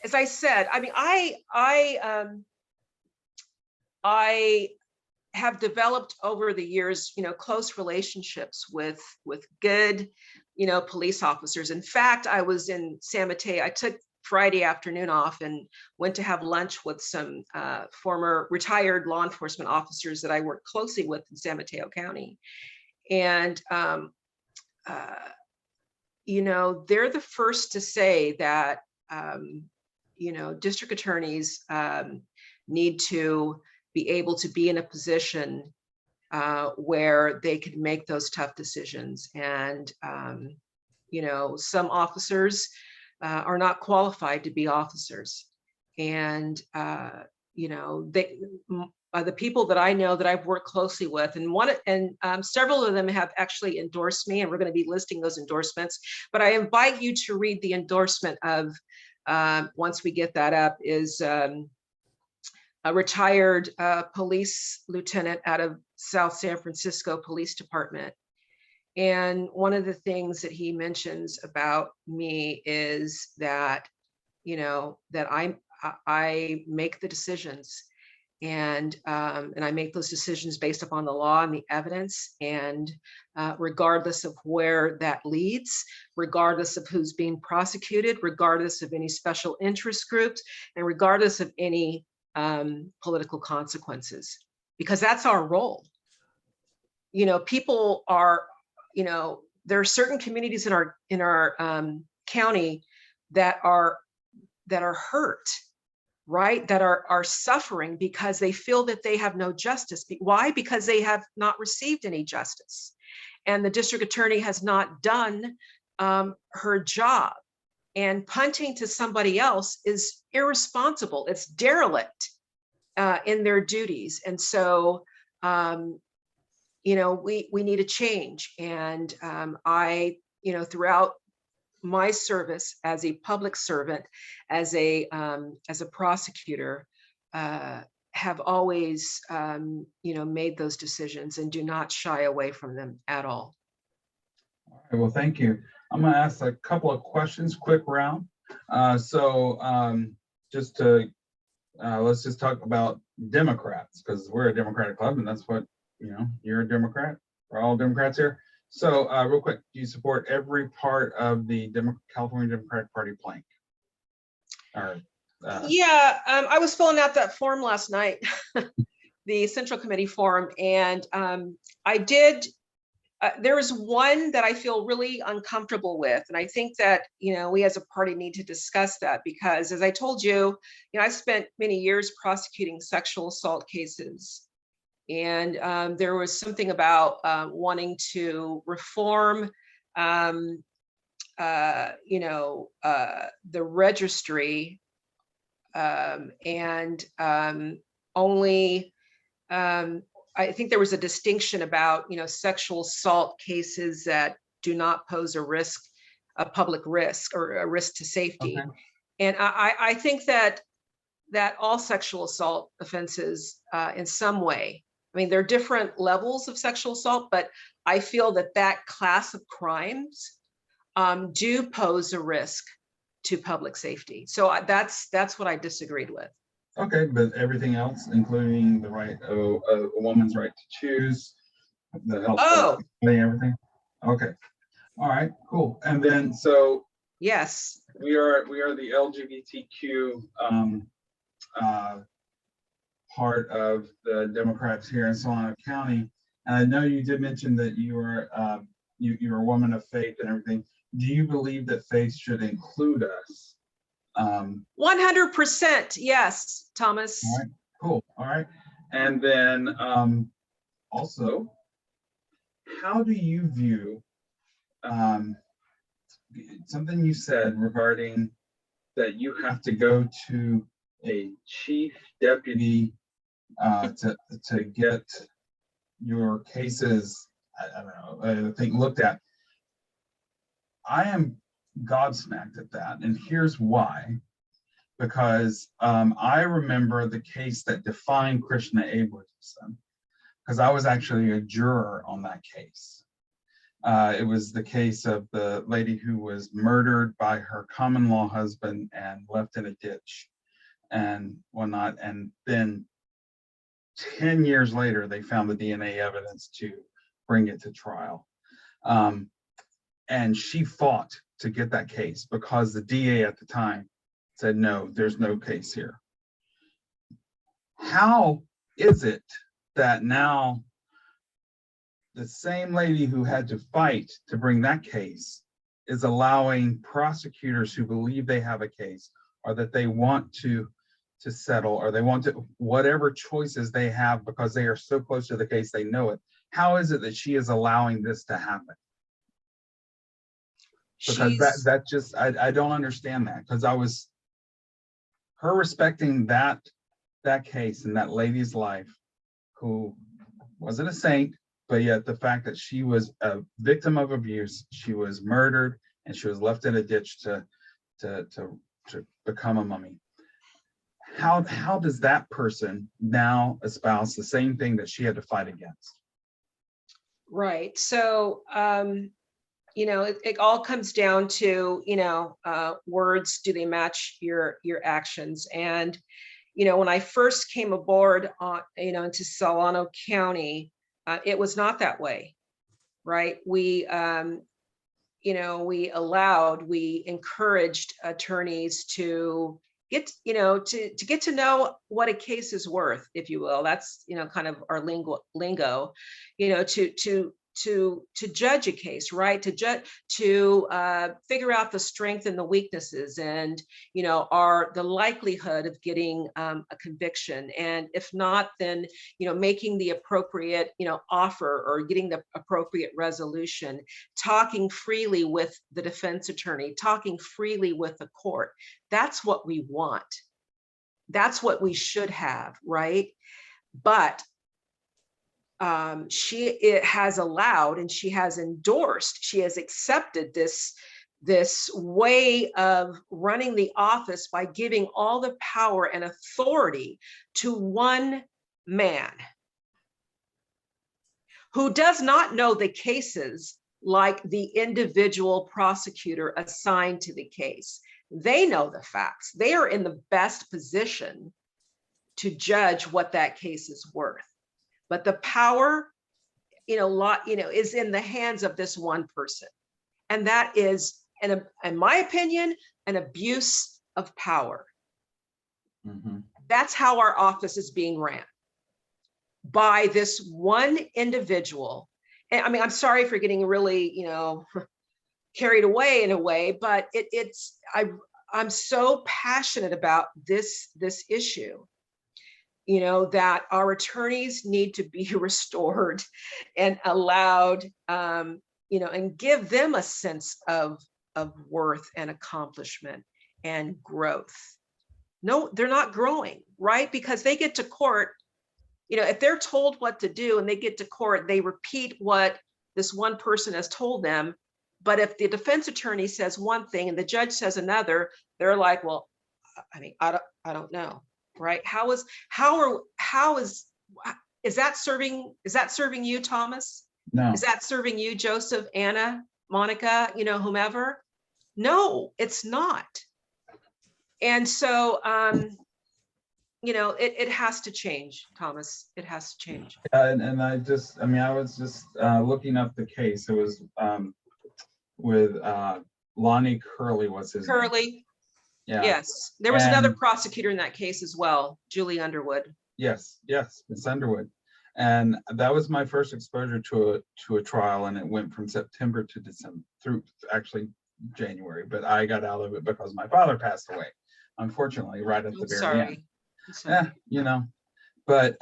as I said, I mean, I have developed over the years, close relationships with good, police officers. In fact, I was in San Mateo. I took Friday afternoon off and went to have lunch with some former retired law enforcement officers that I work closely with in San Mateo County. And, they're the first to say that, district attorneys need to be able to be in a position where they can make those tough decisions. And, some officers are not qualified to be officers. And, the people that I know that I've worked closely with, and several of them have actually endorsed me, and we're going to be listing those endorsements. But I invite you to read the endorsement of, once we get that up, is a retired police lieutenant out of South San Francisco Police Department. And one of the things that he mentions about me is that, that I make the decisions. And I make those decisions based upon the law and the evidence, and regardless of where that leads, regardless of who's being prosecuted, regardless of any special interest groups, and regardless of any political consequences, because that's our role. You know, people are, you know, there are certain communities in our county that are hurt, right? That are suffering because they feel that they have no justice. Why? Because they have not received any justice. And the district attorney has not done her job. And punting to somebody else is irresponsible. It's derelict in their duties. And so, you know, we need a change. And I, you know, throughout my service as a public servant, as a prosecutor, have always, you know, made those decisions and do not shy away from them at all.
All right, well, thank you. I'm going to ask a couple of questions, quick round. Just to, let's just talk about Democrats, because we're a Democratic club, and that's what, you know, you're a Democrat. We're all Democrats here. So real quick, do you support every part of the California Democratic Party plank? Or,
yeah, I was filling out that form last night, the Central Committee form, and I did, there is one that I feel really uncomfortable with. And I think that, you know, we as a party need to discuss that, because as I told you, you know, I spent many years prosecuting sexual assault cases. And there was something about wanting to reform, you know, the registry, and only, I think there was a distinction about, you know, sexual assault cases that do not pose a risk, a public risk, or a risk to safety. Okay. And I think that all sexual assault offenses in some way, I mean, there are different levels of sexual assault, but I feel that that class of crimes do pose a risk to public safety. So that's what I disagreed with.
Okay, but everything else, including the right of a woman's right to choose, the health, everything. Okay, all right, cool. And then so
yes,
we are the LGBTQ part of the Democrats here in Solano County. And I know you did mention that you are you're a woman of faith and everything. Do you believe that faith should include us?
100%, yes, Thomas.
All right, cool. All right. And then also, how do you view something you said regarding that you have to go to a chief deputy to get your cases, I don't know, I think looked at. I am gobsmacked at that, and here's why. Because I remember the case that defined Krishna Abrahamson, because I was actually a juror on that case. It was the case of the lady who was murdered by her common law husband and left in a ditch and whatnot. And then 10 years later, they found the DNA evidence to bring it to trial. And she fought to get that case because the DA at the time said, no, there's no case here. How is it that now the same lady who had to fight to bring that case is allowing prosecutors who believe they have a case, or that they want to settle, or they want to, whatever choices they have because they are so close to the case, they know it. How is it that she is allowing this to happen? Because that just, I don't understand that, because I was, her respecting that case and that lady's life, who wasn't a saint, but yet the fact that she was a victim of abuse, she was murdered, and she was left in a ditch to become a mummy. How does that person now espouse the same thing that she had to fight against?
Right. So, you know, it all comes down to, you know, words. Do they match your actions? And, when I first came aboard on, into Solano County, it was not that way, right? We we encouraged attorneys to get, to get to know what a case is worth, if you will. That's, kind of our lingo, to judge a case, right? To judge, to figure out the strength and the weaknesses, and the likelihood of getting a conviction, and if not, then making the appropriate offer or getting the appropriate resolution, talking freely with the defense attorney, talking freely with the court. That's what we want. That's what we should have, right? But it has allowed, and she has endorsed, she has accepted this way of running the office by giving all the power and authority to one man who does not know the cases like the individual prosecutor assigned to the case. They know the facts. They are in the best position to judge what that case is worth. But the power, is in the hands of this one person. And that is, in my opinion, an abuse of power.
Mhm.
That's how our office is being ran, by this one individual. And I mean, I'm sorry for getting really, carried away in a way, but I'm so passionate about this issue. That our attorneys need to be restored and allowed, and give them a sense of worth and accomplishment and growth. No, they're not growing, right? Because they get to court, if they're told what to do and they get to court, they repeat what this one person has told them. But if the defense attorney says one thing and the judge says another, they're like, well, I mean, I don't know. Right? Is that serving you, Thomas?
No.
Is that serving you, Joseph, Anna, Monica, whomever? No, it's not. And so, it has to change, Thomas. It has to change.
And I was just looking up the case. It was with Lonnie Curley was his name.
Curley.
Yeah.
Yes. There was another
And-
prosecutor in that case as well, Julie Underwood.
Yes, Miss Underwood. And that was my first exposure to a trial, and it went from September to December through actually January, but I got out of it because my father passed away, unfortunately, right at the very end.
I'm sorry.
But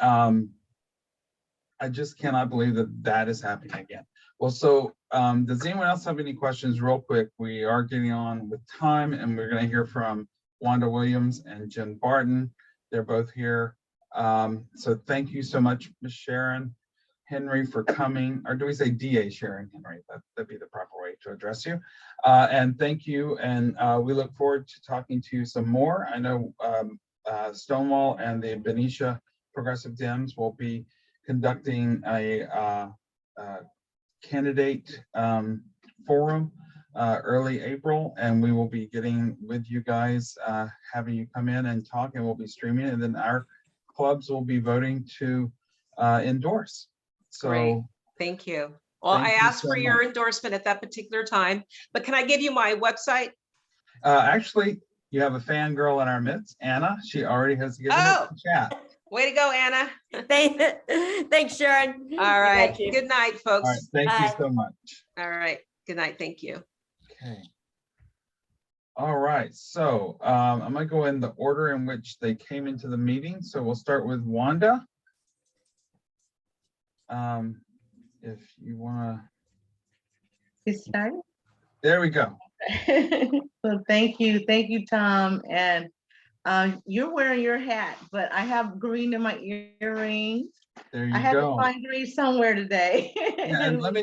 I just cannot believe that is happening again. Well, so does anyone else have any questions real quick? We are getting on with time, and we're going to hear from Wanda Williams and Jen Barton. They're both here. So thank you so much, Ms. Sharon Henry, for coming, or do we say DA Sharon Henry? That'd be the proper way to address you. And thank you, and we look forward to talking to you some more. I know Stonewall and the Benicia Progressive Dems will be conducting a candidate forum early April, and we will be getting with you guys, having you come in and talk, and we'll be streaming, and then our clubs will be voting to endorse. So
great. Thank you. Well, I asked for your endorsement at that particular time, but can I give you my website?
Actually, you have a fangirl in our midst, Anna. She already has given it the chat.
Way to go, Anna.
Thanks, Sharon.
All right. Good night, folks.
All right, thank you so much.
All right. Good night. Thank you.
Okay. All right, so I'm gonna go in the order in which they came into the meeting. So we'll start with Wanda. If you wanna. There we go.
So thank you, Tom. And you're wearing your hat, but I have green in my earrings.
There you
I had
go.
to find green somewhere today.
Yeah, and let me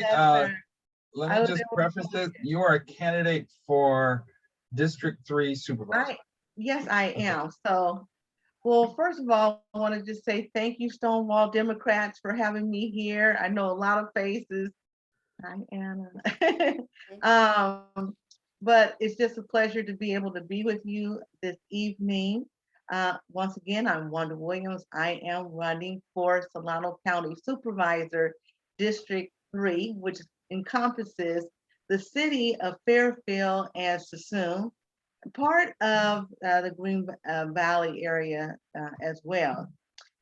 just preface this. You are a candidate for District 3 Supervisor.
Yes, I am. So, well, first of all, I want to just say thank you, Stonewall Democrats, for having me here. I know a lot of faces. Hi, Anna. But it's just a pleasure to be able to be with you this evening. Once again, I'm Wanda Williams. I am running for Solano County Supervisor, District 3, which encompasses the city of Fairfield and Sassoon, part of the Green Valley area as well.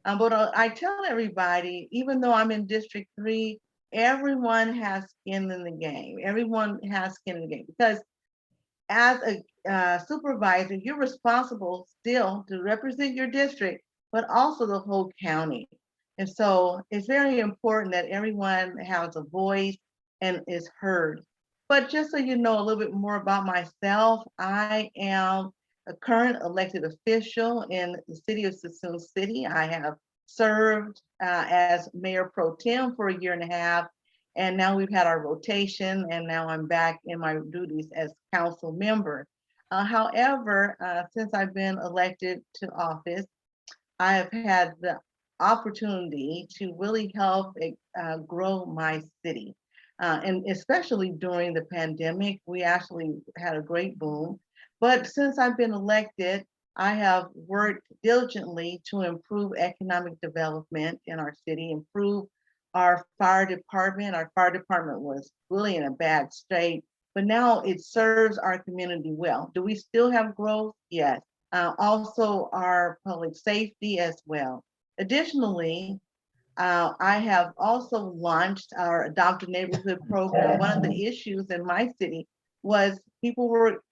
But I tell everybody, even though I'm in District 3, everyone has skin in the game. Everyone has skin in the game because as a supervisor, you're responsible still to represent your district, but also the whole county. And so it's very important that everyone has a voice and is heard. But just so you know a little bit more about myself, I am a current elected official in the city of Sassoon City. I have served as mayor pro tem for 1.5 years, and now we've had our rotation, and now I'm back in my duties as council member. However, since I've been elected to office, I have had the opportunity to really help grow my city. And especially during the pandemic, we actually had a great boom. But since I've been elected, I have worked diligently to improve economic development in our city, improve our fire department. Our fire department was really in a bad state, but now it serves our community well. Do we still have growth? Yes. Also our public safety as well. Additionally, I have also launched our Adopt a Neighborhood program. One of the issues in my city was people were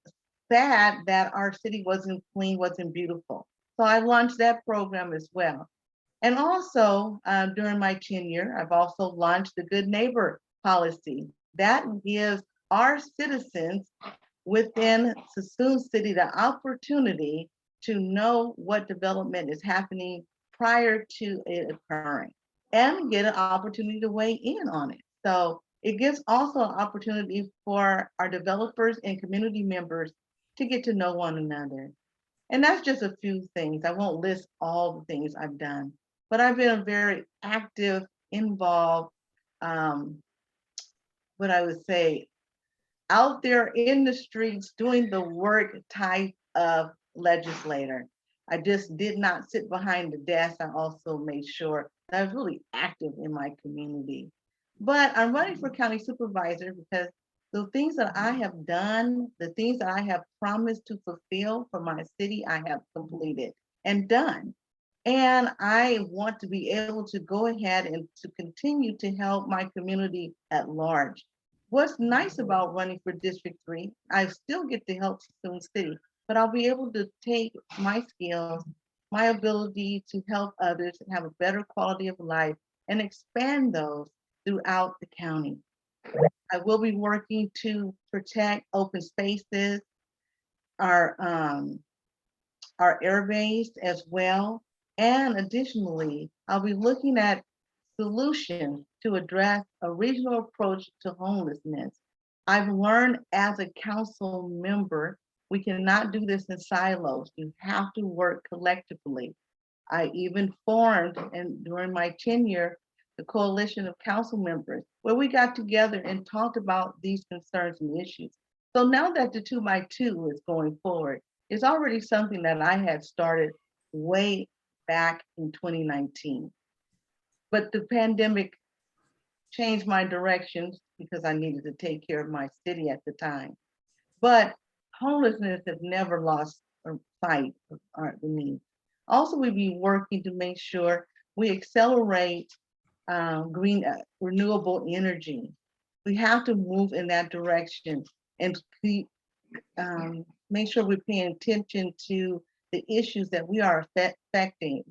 sad that our city wasn't clean, wasn't beautiful. So I launched that program as well. And also during my tenure, I've also launched the Good Neighbor policy that gives our citizens within Sassoon City the opportunity to know what development is happening prior to it occurring and get an opportunity to weigh in on it. So it gives also an opportunity for our developers and community members to get to know one another. And that's just a few things. I won't list all the things I've done, but I've been a very active, involved, what I would say, out there in the streets doing the work type of legislator. I just did not sit behind the desk. I also made sure that I was really active in my community. But I'm running for county supervisor because the things that I have done, the things that I have promised to fulfill for my city, I have completed and done. And I want to be able to go ahead and to continue to help my community at large. What's nice about running for District 3, I still get to help Sassoon City, but I'll be able to take my skills, my ability to help others have a better quality of life and expand those throughout the county. I will be working to protect open spaces, our air base as well. And additionally, I'll be looking at solutions to address a regional approach to homelessness. I've learned as a council member, we cannot do this in silos. You have to work collectively. I even formed, and during my tenure, the coalition of council members, where we got together and talked about these concerns and issues. So now that the 2x2 is going forward, it's already something that I had started way back in 2019. But the pandemic changed my directions because I needed to take care of my city at the time. But homelessness has never lost sight of the needs. Also, we'll be working to make sure we accelerate green renewable energy. We have to move in that direction and make sure we're paying attention to the issues that we are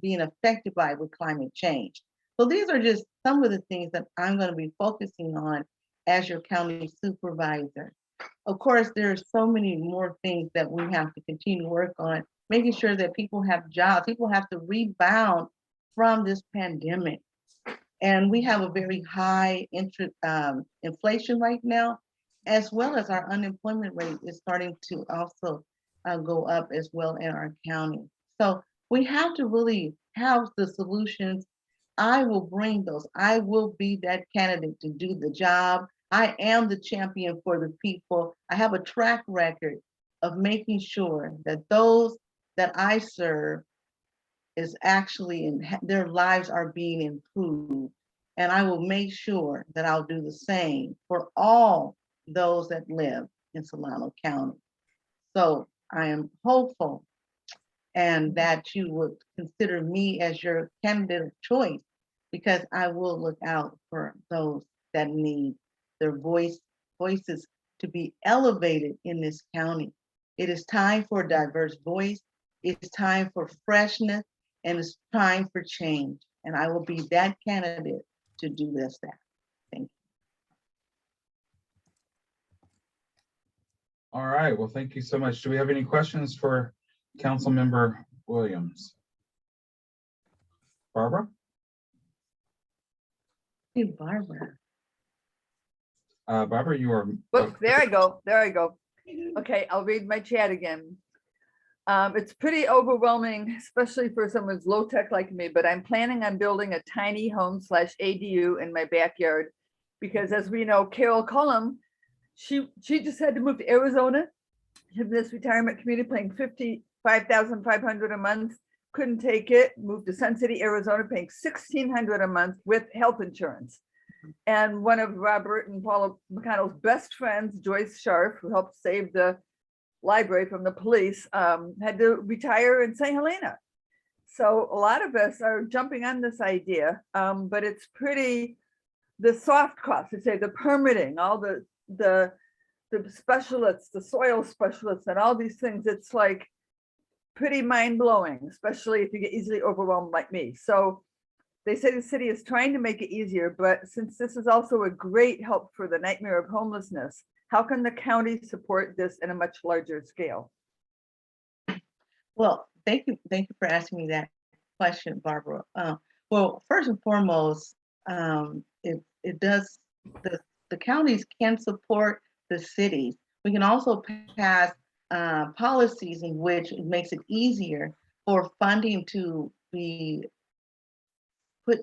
being affected by with climate change. So these are just some of the things that I'm going to be focusing on as your county supervisor. Of course, there are so many more things that we have to continue to work on, making sure that people have jobs. People have to rebound from this pandemic. And we have a very high inflation right now, as well as our unemployment rate is starting to also go up as well in our county. So we have to really have the solutions. I will bring those. I will be that candidate to do the job. I am the champion for the people. I have a track record of making sure that those that I serve is actually their lives are being improved. And I will make sure that I'll do the same for all those that live in Solano County. So I am hopeful and that you would consider me as your candidate of choice, because I will look out for those that need their voices to be elevated in this county. It is time for a diverse voice. It's time for freshness, and it's time for change. And I will be that candidate to do this. Thank you.
All right, well, thank you so much. Do we have any questions for Councilmember Williams? Barbara?
Hey, Barbara.
Barbara, you are.
Whoops, there I go. There I go. Okay, I'll read my chat again. It's pretty overwhelming, especially for someone who's low tech like me, but I'm planning on building a tiny home / ADU in my backyard because, as we know, Carol Cullum, she just had to move to Arizona, in this retirement community, paying $55,500 a month, couldn't take it, moved to Sun City, Arizona, paying $1,600 a month with health insurance. And one of Robert and Paula McConnell's best friends, Joyce Sharf, who helped save the library from the police, had to retire in St. Helena. So a lot of us are jumping on this idea, but it's pretty, the soft costs, to say the permitting, all the specialists, the soil specialists and all these things, it's like pretty mind-blowing, especially if you get easily overwhelmed like me. So they say the city is trying to make it easier, but since this is also a great help for the nightmare of homelessness, how can the county support this in a much larger scale?
Well, thank you for asking me that question, Barbara. Well, first and foremost, it does, the counties can support the cities. We can also pass policies in which it makes it easier for funding to be put,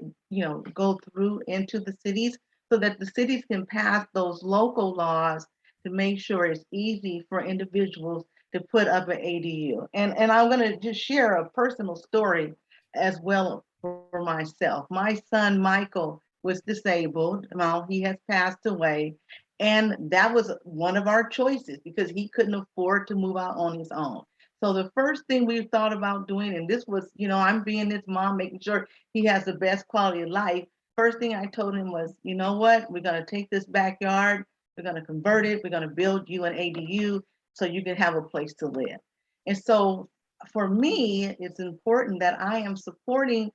go through into the cities, so that the cities can pass those local laws to make sure it's easy for individuals to put up an ADU. And I'm gonna just share a personal story as well for myself. My son, Michael, was disabled. Well, he has passed away. And that was one of our choices because he couldn't afford to move out on his own. So the first thing we thought about doing, and this was, I'm being this mom, making sure he has the best quality of life. First thing I told him was, you know what, we're gonna take this backyard, we're gonna convert it, we're gonna build you an ADU so you can have a place to live. And so for me, it's important that I am supporting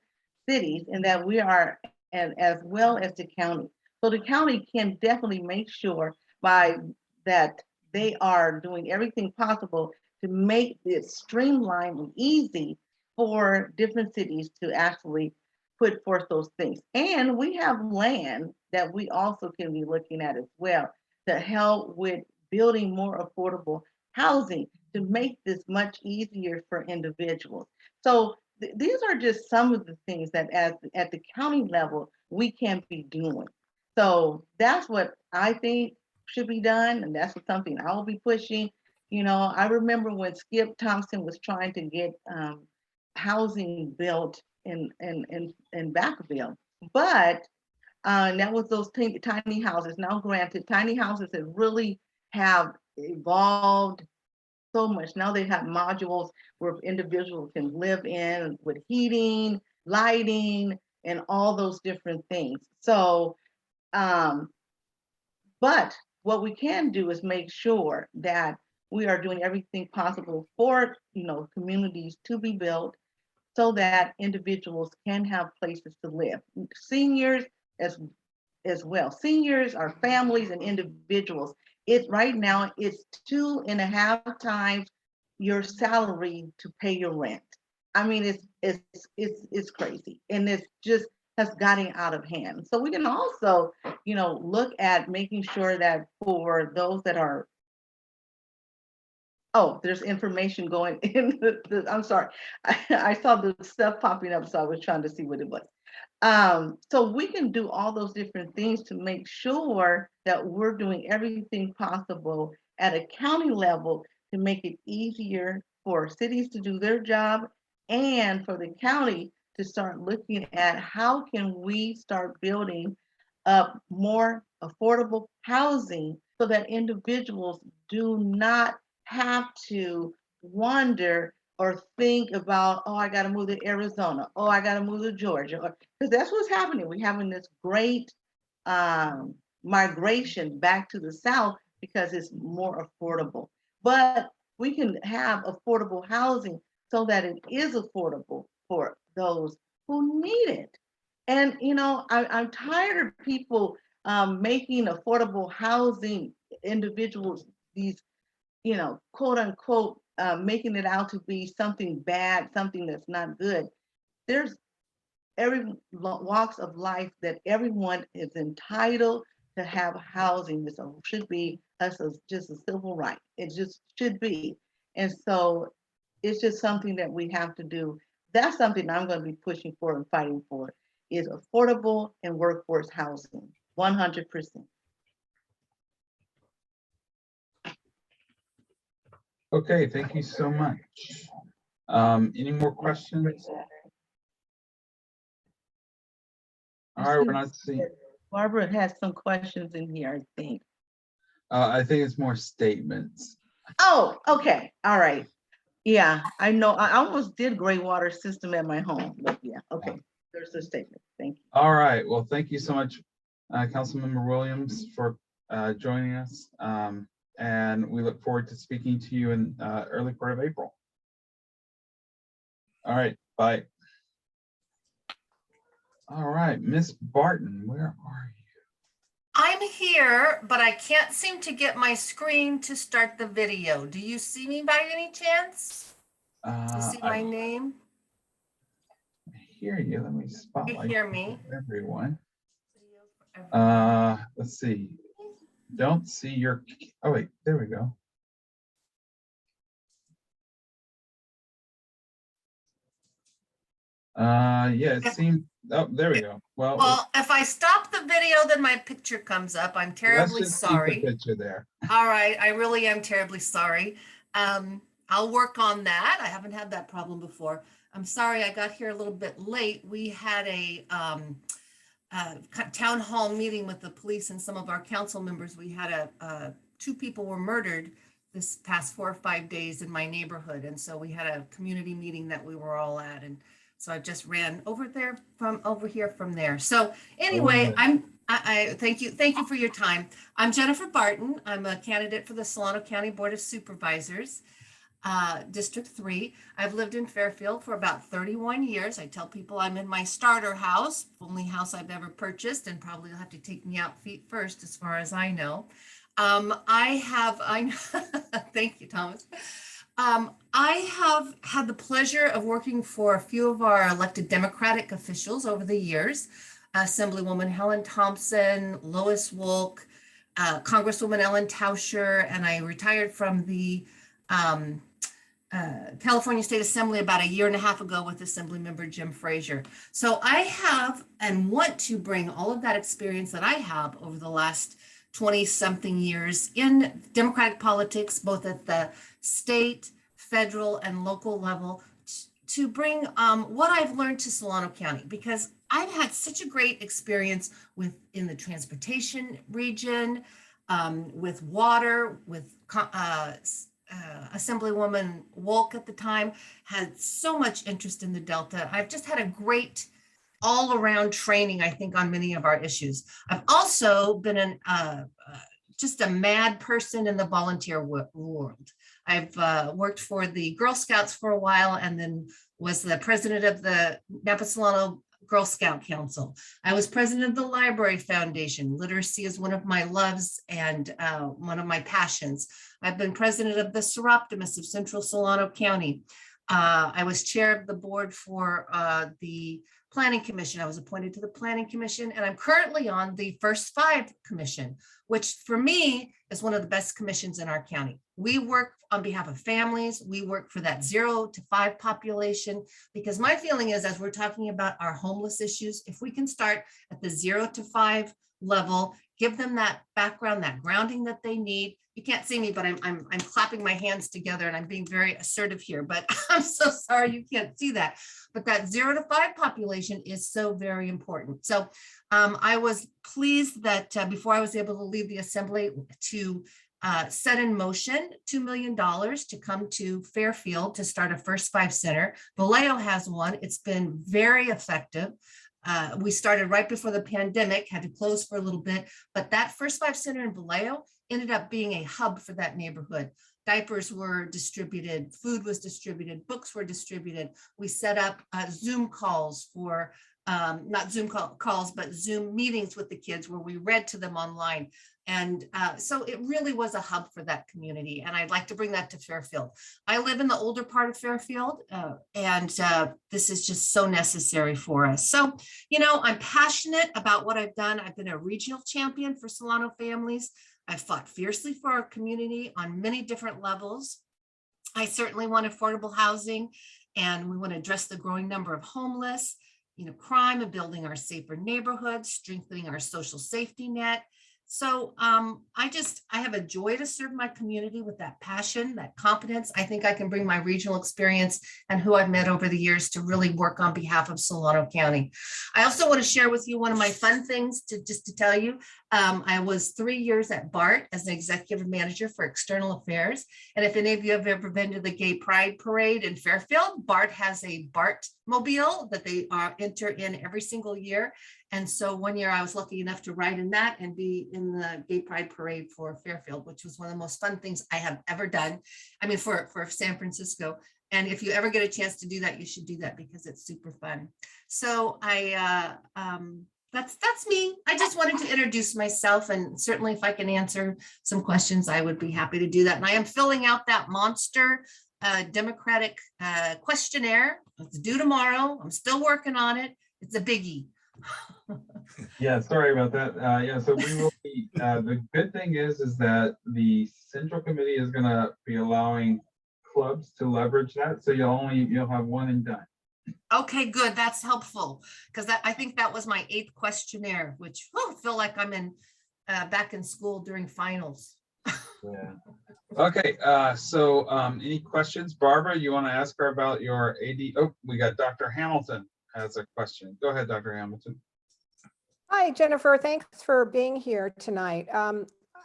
cities and that we are, and as well as the county. So the county can definitely make sure by that they are doing everything possible to make it streamlined and easy for different cities to actually put forth those things. And we have land that we also can be looking at as well to help with building more affordable housing to make this much easier for individuals. So these are just some of the things that at the county level we can be doing. So that's what I think should be done, and that's something I will be pushing. I remember when Skip Thompson was trying to get housing built in Vacaville, but that was those tiny houses. Now, granted, tiny houses have evolved so much. Now they have modules where individuals can live in with heating, lighting, and all those different things. So, but what we can do is make sure that we are doing everything possible for, communities to be built so that individuals can have places to live. Seniors as well. Seniors are families and individuals. Right now it's 2.5 times your salary to pay your rent. I mean, it's crazy, and it's just has gotten out of hand. So we can also, look at making sure that for those that are, there's information going in I'm sorry. I saw the stuff popping up, so I was trying to see what it was. So we can do all those different things to make sure that we're doing everything possible at a county level to make it easier for cities to do their job and for the county to start looking at how can we start building up more affordable housing so that individuals do not have to wonder or think about, oh, I got to move to Arizona, oh, I got to move to Georgia, because that's what's happening. We're having this great migration back to the South because it's more affordable. But we can have affordable housing so that it is affordable for those who need it. And, you know, I'm tired of people making affordable housing individuals, these, you know, quote unquote, making it out to be something bad, something that's not good. There's every walks of life that everyone is entitled to have housing. This should be just a civil right. It just should be. And so it's just something that we have to do. That's something I'm going to be pushing for and fighting for, is affordable and workforce housing, 100%.
Okay, thank you so much. Any more questions? All right, we're not seeing.
Barbara has some questions in here, I think.
I think it's more statements.
Oh, okay. All right. Yeah, I know. I almost did gray water system at my home, but yeah, okay. There's a statement. Thank you.
All right. Well, thank you so much, Councilmember Williams, for joining us. And we look forward to speaking to you in early part of April. All right. Bye. All right, Miss Barton, where are you?
I'm here, but I can't seem to get my screen to start the video. Do you see me by any chance? Do you see my name?
I hear you. Let me spotlight
You hear me?
everyone. Let's see. Don't see your. Oh wait, there we go. Yeah, it seemed. Oh, there we go.
Well, if I stop the video, then my picture comes up. I'm terribly
let's just
sorry.
keep the picture there.
All right, I really am terribly sorry. I'll work on that. I haven't had that problem before. I'm sorry I got here a little bit late. We had a town hall meeting with the police and some of our council members. We had two people were murdered this past 4 or 5 days in my neighborhood. And so we had a community meeting that we were all at. And so I just ran over here from there. So anyway, I thank you for your time. I'm Jennifer Barton. I'm a candidate for the Solano County Board of Supervisors, District 3. I've lived in Fairfield for about 31 years. I tell people I'm in my starter house, only house I've ever purchased, and probably will have to take me out feet first as far as I know. Thank you, Thomas. I have had the pleasure of working for a few of our elected Democratic officials over the years. Assemblywoman Helen Thompson, Lois Wolk, Congresswoman Ellen Tauscher, and I retired from the California State Assembly about 1.5 years ago with Assemblymember Jim Frazier. So I have and want to bring all of that experience that I have over the last 20-something years in Democratic politics, both at the state, federal, and local level, to bring what I've learned to Solano County, because I've had such a great experience in the transportation region, with water, with Assemblywoman Wolk at the time, had so much interest in the Delta. I've just had a great all-around training, I think, on many of our issues. I've also been just a mad person in the volunteer world. I've worked for the Girl Scouts for a while, and then was the president of the Napa Solano Girl Scout Council. I was president of the Library Foundation. Literacy is one of my loves and one of my passions. I've been president of the Seroptimus of Central Solano County. I was chair of the board for the Planning Commission. I was appointed to the Planning Commission, and I'm currently on the First Five Commission, which for me is one of the best commissions in our county. We work on behalf of families. We work for that 0 to 5 population, because my feeling is, as we're talking about our homeless issues, if we can start at the 0 to 5 level, give them that background, that grounding that they need. You can't see me, but I'm clapping my hands together and I'm being very assertive here, but I'm so sorry you can't see that. But that 0 to 5 population is so very important. So I was pleased that before I was able to leave the assembly to set in motion $2 million to come to Fairfield to start a First 5 center. Vallejo has one. It's been very effective. We started right before the pandemic, had to close for a little bit, but that First 5 center in Vallejo ended up being a hub for that neighborhood. Diapers were distributed, food was distributed, books were distributed. We set up Zoom calls for, not Zoom calls, but Zoom meetings with the kids where we read to them online. And so it really was a hub for that community. And I'd like to bring that to Fairfield. I live in the older part of Fairfield, and this is just so necessary for us. So, you know, I'm passionate about what I've done. I've been a regional champion for Solano families. I fought fiercely for our community on many different levels. I certainly want affordable housing, and we want to address the growing number of homeless, you know, crime, and building our safer neighborhoods, strengthening our social safety net. So I have a joy to serve my community with that passion, that competence. I think I can bring my regional experience and who I've met over the years to really work on behalf of Solano County. I also want to share with you one of my fun things just to tell you. I was 3 years at BART as an executive manager for external affairs. And if any of you have ever been to the Gay Pride Parade in Fairfield, BART has a BART mobile that they enter in every single year. And so one year I was lucky enough to ride in that and be in the Gay Pride Parade for Fairfield, which was one of the most fun things I have ever done. I mean, for San Francisco. And if you ever get a chance to do that, you should do that because it's super fun. So that's me. I just wanted to introduce myself, and certainly if I can answer some questions, I would be happy to do that. And I am filling out that monster Democratic questionnaire. It's due tomorrow. I'm still working on it. It's a biggie.
Yeah, sorry about that. Yeah, so we will be, the good thing is that the Central Committee is gonna be allowing clubs to leverage that. So you'll have one and done.
Okay, good. That's helpful because I think that was my 8th questionnaire, which I feel like I'm in back in school during finals.
Yeah. Okay, so any questions? Barbara, you want to ask her about your AD? Oh, we got Dr. Hamilton has a question. Go ahead, Dr. Hamilton.
Hi, Jennifer. Thanks for being here tonight.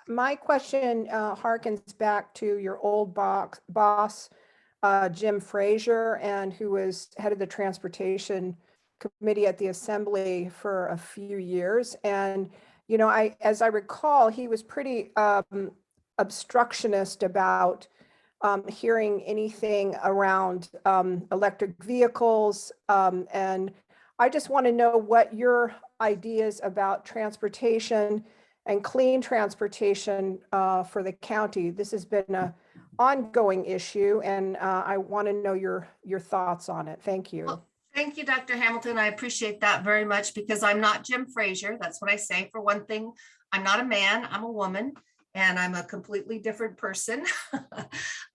My question harkens back to your old boss, Jim Frazier, and who was head of the Transportation Committee at the Assembly for a few years. And, you know, as I recall, he was pretty obstructionist about hearing anything around electric vehicles. And I just want to know what your ideas about transportation and clean transportation for the county. This has been an ongoing issue, and I want to know your thoughts on it. Thank you.
Well, thank you, Dr. Hamilton. I appreciate that very much because I'm not Jim Frazier. That's what I say. For one thing, I'm not a man, I'm a woman. And I'm a completely different person.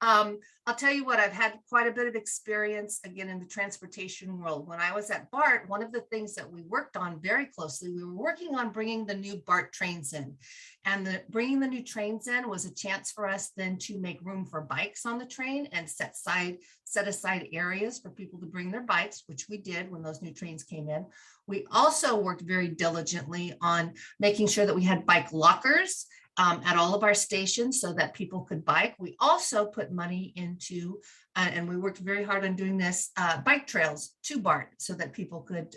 I'll tell you what, I've had quite a bit of experience again in the transportation world. When I was at BART, one of the things that we worked on very closely, we were working on bringing the new BART trains in. And bringing the new trains in was a chance for us then to make room for bikes on the train and set aside areas for people to bring their bikes, which we did when those new trains came in. We also worked very diligently on making sure that we had bike lockers at all of our stations so that people could bike. We also put money into, and we worked very hard on doing this, bike trails to BART so that people could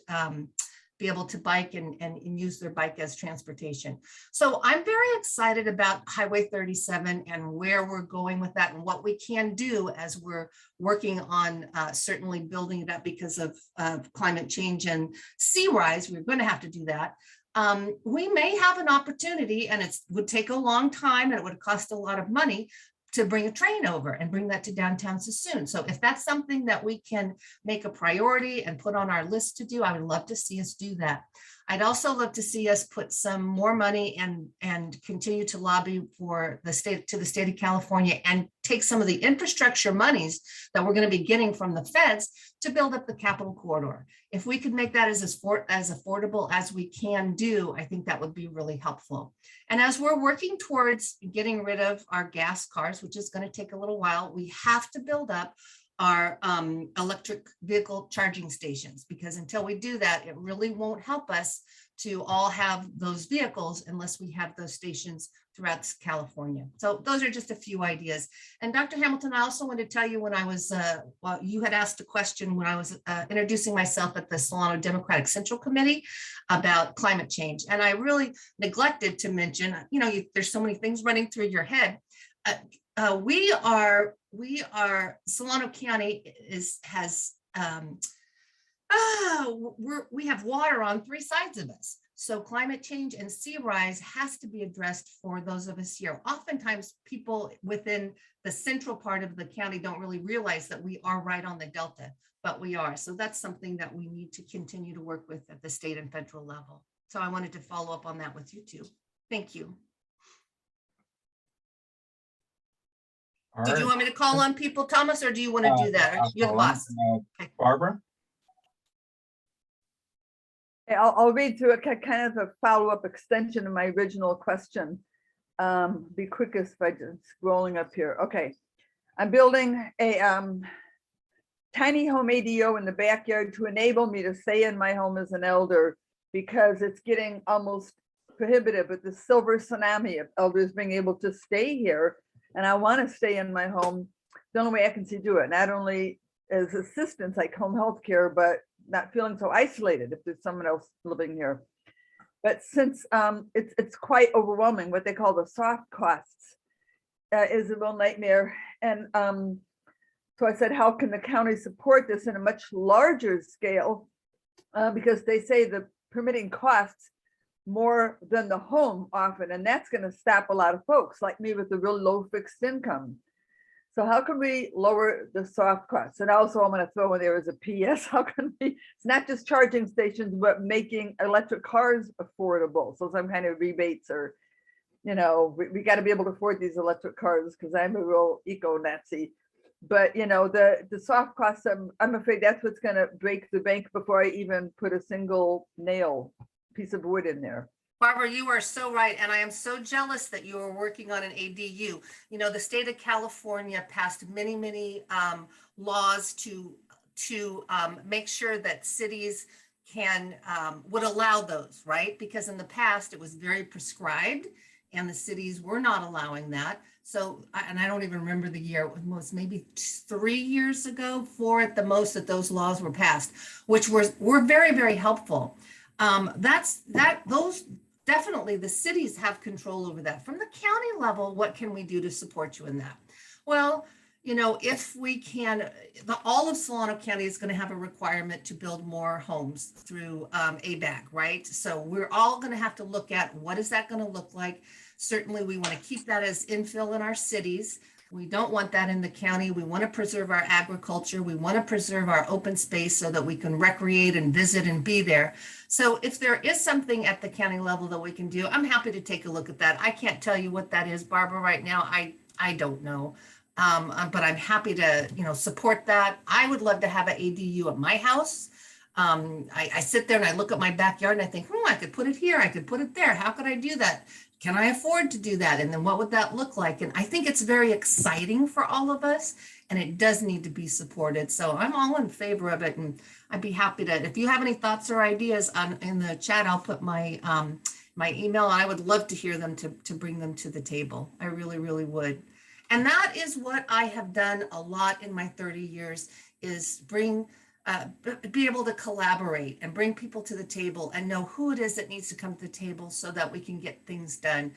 be able to bike and use their bike as transportation. So I'm very excited about Highway 37 and where we're going with that and what we can do as we're working on certainly building it up because of climate change and sea rise. We're going to have to do that. We may have an opportunity, and it would take a long time and it would cost a lot of money to bring a train over and bring that to downtown Sassoon. So if that's something that we can make a priority and put on our list to do, I would love to see us do that. I'd also love to see us put some more money and continue to lobby for the state of California and take some of the infrastructure monies that we're going to be getting from the feds to build up the Capitol corridor. If we could make that as affordable as we can do, I think that would be really helpful. And as we're working towards getting rid of our gas cars, which is going to take a little while, we have to build up our electric vehicle charging stations, because until we do that, it really won't help us to all have those vehicles unless we have those stations throughout California. So those are just a few ideas. And Dr. Hamilton, I also want to tell you, when I was, well, you had asked a question when I was introducing myself at the Solano Democratic Central Committee about climate change. And I really neglected to mention, you know, there's so many things running through your head. We are Solano County we have water on 3 sides of us. So climate change and sea rise has to be addressed for those of us here. Oftentimes people within the central part of the county don't really realize that we are right on the Delta, but we are. So that's something that we need to continue to work with at the state and federal level. So I wanted to follow up on that with you too. Thank you.
All
Did you
right.
want me to call on people, Thomas, or do you want to do that? Or you're the boss.
Barbara?
I'll read through it, kind of a follow-up extension of my original question. Be quickest by just scrolling up here. Okay. I'm building a tiny home ADO in the backyard to enable me to stay in my home as an elder, because it's getting almost prohibitive with the silver tsunami of elders being able to stay here. And I want to stay in my home. The only way I can see do it, not only as assistance like home health care, but not feeling so isolated if there's someone else living here. But since it's quite overwhelming, what they call the soft costs is a real nightmare. And so I said, how can the county support this in a much larger scale? Because they say the permitting costs more than the home often, and that's going to stop a lot of folks like me with a real low fixed income. So how can we lower the soft costs? And also I'm going to throw in there as a PS, how can we, it's not just charging stations, but making electric cars affordable. So some kind of rebates, or, you know, we got to be able to afford these electric cars, because I'm a real eco-Nazi. But, you know, the soft costs, I'm afraid that's what's going to break the bank before I even put a single piece of wood in there.
Barbara, you are so right. And I am so jealous that you are working on an ADU. You know, the state of California passed many laws to make sure that cities can, would allow those, right? Because in the past it was very prescribed and the cities were not allowing that. So, and I don't even remember the year, it was maybe 3 years ago, 4 at the most, that those laws were passed, which were very helpful. Those definitely, the cities have control over that. From the county level, what can we do to support you in that? Well, you know, if we can, all of Solano County is going to have a requirement to build more homes through ABAG, right? So we're all going to have to look at what is that going to look like. Certainly, we want to keep that as infill in our cities. We don't want that in the county. We want to preserve our agriculture. We want to preserve our open space so that we can recreate and visit and be there. So if there is something at the county level that we can do, I'm happy to take a look at that. I can't tell you what that is, Barbara, right now. I don't know. But I'm happy to, you know, support that. I would love to have an ADU at my house. I sit there and I look at my backyard and I think, I could put it here. I could put it there. How could I do that? Can I afford to do that? And then what would that look like? And I think it's very exciting for all of us, and it does need to be supported. So I'm all in favor of it. And I'd be happy to, if you have any thoughts or ideas in the chat, I'll put my my email. I would love to hear them to bring them to the table. I really would. And that is what I have done a lot in my 30 years, is be able to collaborate and bring people to the table and know who it is that needs to come to the table so that we can get things done.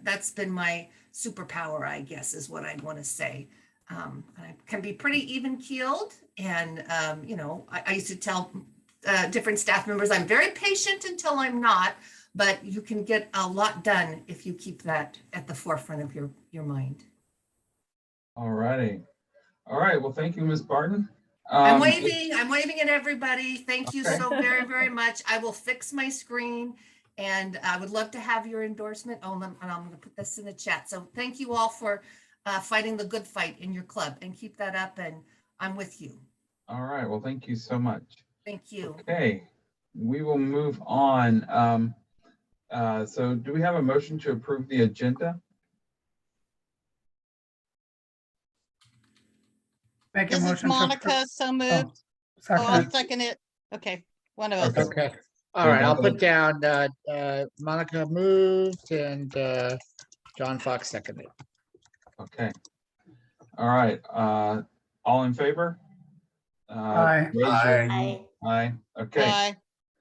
That's been my superpower, I guess, is what I'd want to say. I can be pretty even keeled. And, you know, I used to tell different staff members, I'm very patient until I'm not, but you can get a lot done if you keep that at the forefront of your mind.
All righty. All right. Well, thank you, Ms. Barton.
I'm
Um,
waving at everybody. Thank you
Okay.
so very, very much. I will fix my screen and I would love to have your endorsement. Oh, and I'm gonna put this in the chat. So thank you all for fighting the good fight in your club and keep that up and I'm with you.
All right, well, thank you so much.
Thank you.
Okay, we will move on. So do we have a motion to approve the agenda?
Make a
This is
motion to approve.
Monica, so
Oh,
moved. Oh, I'll
second.
second it. Okay, one of us.
Okay.
Okay, all right, I'll put down, Monica moved and, John Fox seconded.
Okay. All right, all in favor?
Aye.
Raise your hand.
Aye.
Aye, okay.
Aye.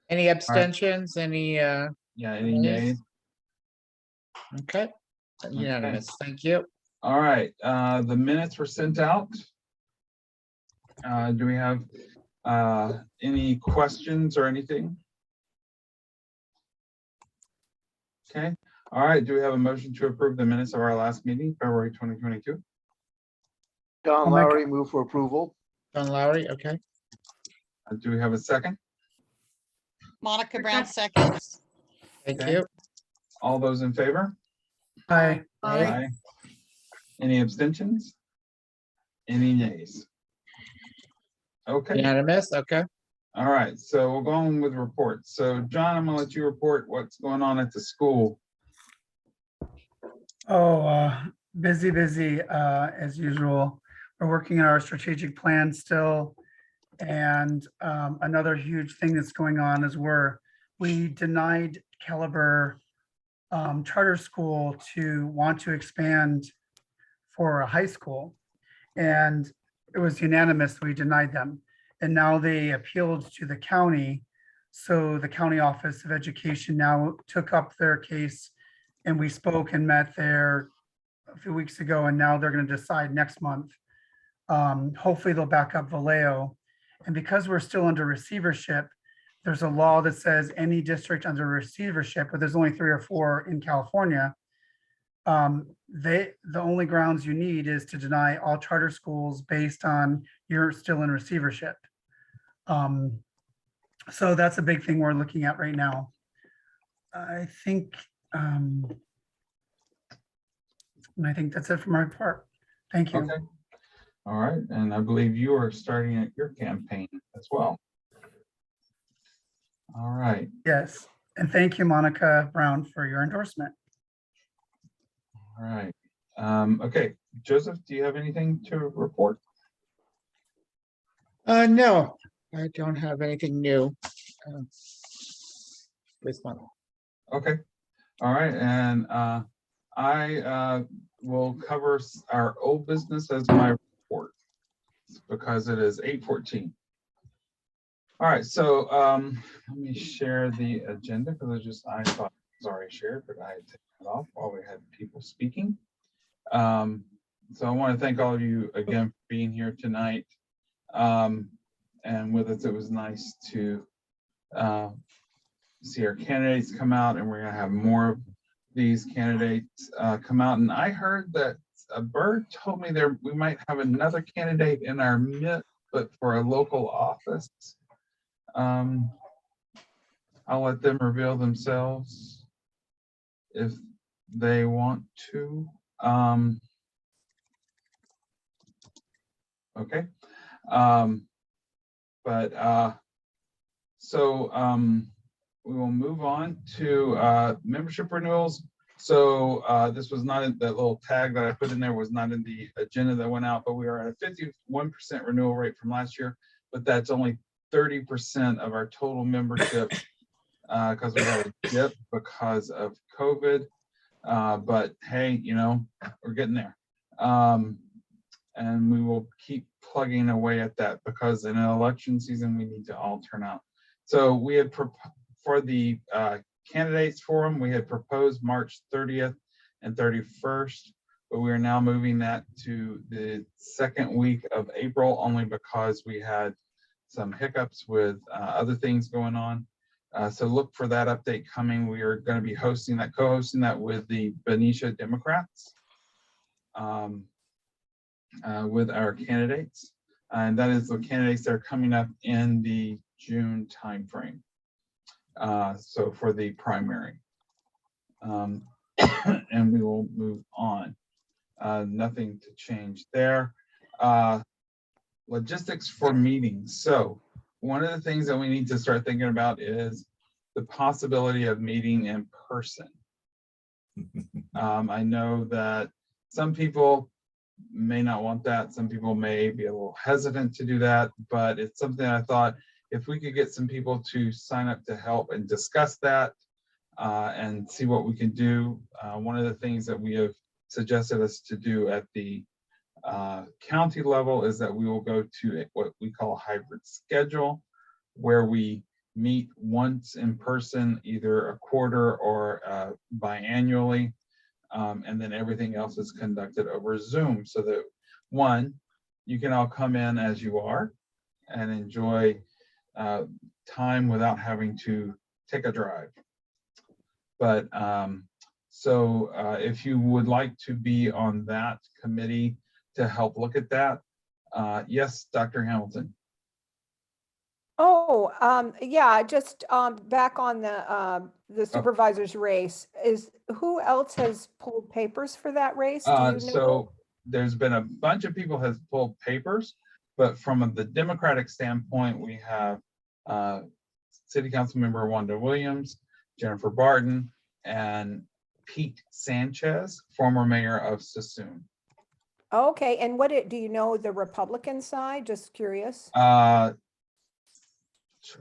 Any abstentions, any,
Yeah, any nays?
okay, unanimous, thank you.
All right, the minutes were sent out. Do we have any questions or anything? Okay, all right, do we have a motion to approve the minutes of our last meeting, February 2022?
I'll
John
make-
Lowry, move for approval.
John Lowry, okay,
Do we have a second?
Monica Brown seconds.
thank
Okay.
you.
All those in favor?
Aye.
Aye. Any abstentions? Any nays? Okay,
Unanimous, okay.
all right, so we'll go on with reports. So John, I'm gonna let you report what's going on at the school.
Oh, busy, as usual. We're working on our strategic plan still. And another huge thing that's going on is we denied Caliber Charter School to want to expand for a high school. And it was unanimous, we denied them. And now they appealed to the county. So the County Office of Education now took up their case and we spoke and met there a few weeks ago, and now they're going to decide next month. Hopefully they'll back up Vallejo. And because we're still under receivership, there's a law that says any district under receivership, but there's only 3 or 4 in California. The only grounds you need is to deny all charter schools based on you're still in receivership. So that's a big thing we're looking at right now. I think, and I think that's it from my part. Thank you.
Okay. All right, and I believe you are starting at your campaign as well. All right,
Yes, and thank you, Monica Brown, for your endorsement.
all right. Okay, Joseph, do you have anything to report?
No, I don't have anything new. This month.
Okay, all right, and I will cover our old business as my report because it is 8:14. All right, so let me share the agenda because I thought it was already shared, but I had taken it off while we had people speaking. So I want to thank all of you again for being here tonight. And with us, it was nice to see our candidates come out, and we're going to have more of these candidates come out. And I heard that a bird told me we might have another candidate in our midst, but for a local office. I'll let them reveal themselves if they want to. Okay. We will move on to membership renewals. So this was not in that little tag that I put in there, was not in the agenda that went out, but we are at a 51% renewal rate from last year, but that's only 30% of our total membership because we had a dip because of COVID. But hey, you know, we're getting there. And we will keep plugging away at that because in an election season, we need to all turn out. So we had, for the candidates forum, we had proposed March 30th and 31st, but we are now moving that to the second week of April only because we had some hiccups with other things going on. So look for that update coming. We are going to be hosting that, co-hosting that with the Benicia Democrats. With our candidates. And that is the candidates that are coming up in the June timeframe. So for the primary. And we will move on. Nothing to change there. Logistics for meetings. So one of the things that we need to start thinking about is the possibility of meeting in person. I know that some people may not want that. Some people may be a little hesitant to do that, but it's something I thought if we could get some people to sign up to help and discuss that and see what we can do. One of the things that we have suggested us to do at the county level is that we will go to what we call a hybrid schedule, where we meet once in person, either a quarter or biannually, and then everything else is conducted over Zoom, so that one, you can all come in as you are and enjoy time without having to take a drive. But so if you would like to be on that committee to help look at that, yes, Dr. Hamilton.
Oh, yeah, just back on the supervisor's race, who else has pulled papers for that race? Do you know?
So there's been a bunch of people has pulled papers, but from the Democratic standpoint, we have City Council member Wanda Williams, Jennifer Barton, and Pete Sanchez, former mayor of Sassoon.
Okay, and do you know the Republican side? Just curious.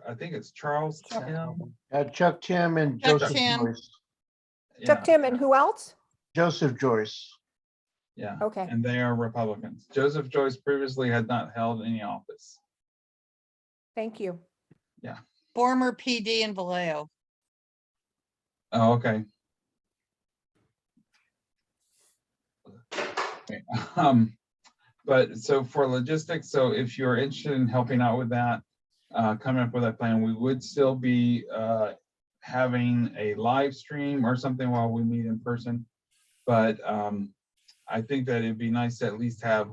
I think it's Charles Tim.
Chuck Tim and
Chuck
Joseph
Tim.
Joyce.
Chuck Tim and who else?
Joseph Joyce.
Yeah.
Okay.
And they are Republicans. Joseph Joyce previously had not held any office.
Thank you.
Yeah.
Former PD in Vallejo.
Oh, okay. Okay. But so for logistics, so if you're interested in helping out with that, coming up with a plan, we would still be having a live stream or something while we meet in person. But I think that it'd be nice to at least have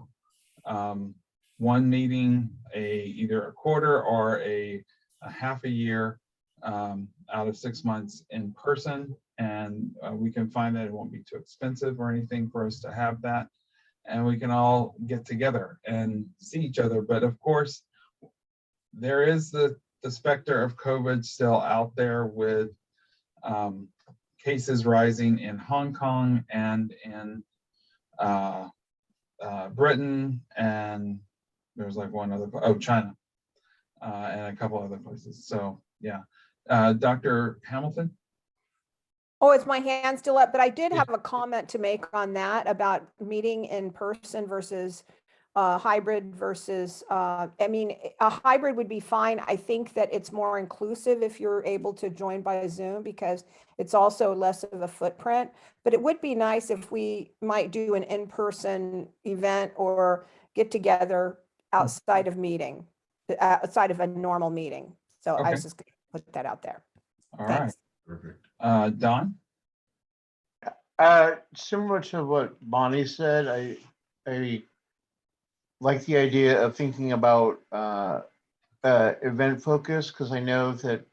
one meeting, either a quarter or a half a year out of 6 months in person. And we can find that it won't be too expensive or anything for us to have that. And we can all get together and see each other. But of course, there is the specter of COVID still out there, with cases rising in Hong Kong and in Britain, and there's like one other, China, and a couple other places. So yeah, Dr. Hamilton.
Oh, is my hand still up? But I did have a comment to make on that about meeting in person versus hybrid versus, I mean, a hybrid would be fine. I think that it's more inclusive if you're able to join by Zoom, because it's also less of a footprint. But it would be nice if we might do an in-person event or get together outside of meeting, outside of a normal meeting. So I was just going to put that out there.
All
Thanks.
right. Perfect. Don?
Similar to what Bonnie said, I like the idea of thinking about event focus, because I know that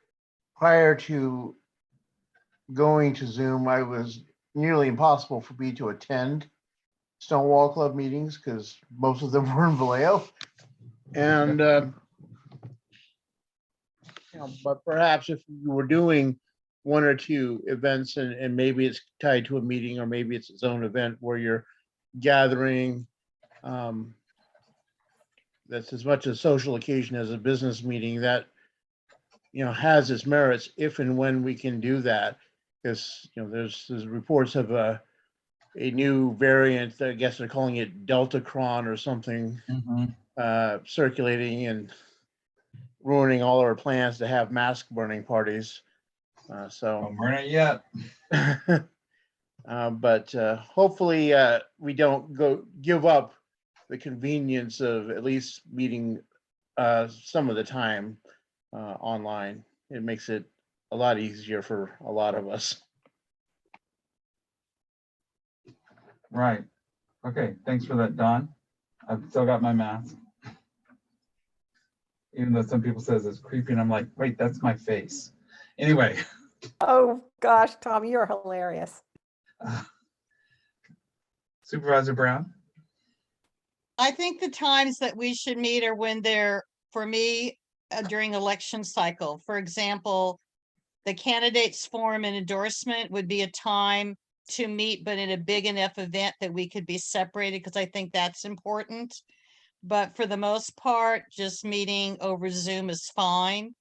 prior to going to Zoom, I was nearly impossible for me to attend Stonewall Club meetings because most of them were in Vallejo. And but perhaps if you were doing one or two events and maybe it's tied to a meeting, or maybe it's its own event where you're gathering, that's as much a social occasion as a business meeting, that has its merits if and when we can do that. Because there's reports of a new variant, I guess they're calling it Deltacron or something, circulating and ruining all our plans to have mask burning parties.
Don't burn it yet.
But hopefully we don't give up the convenience of at least meeting some of the time online. It makes it a lot easier for a lot of us.
Right. Okay. Thanks for that, Don. I've still got my mask. Even though some people says it's creepy, and I'm like, wait, that's my face. Anyway.
Oh, gosh, Tom, you're hilarious.
Supervisor Brown?
I think the times that we should meet are when they're, for me, during election cycle. For example, the candidates forum and endorsement would be a time to meet, but in a big enough event that we could be separated, because I think that's important. But for the most part, just meeting over Zoom is fine.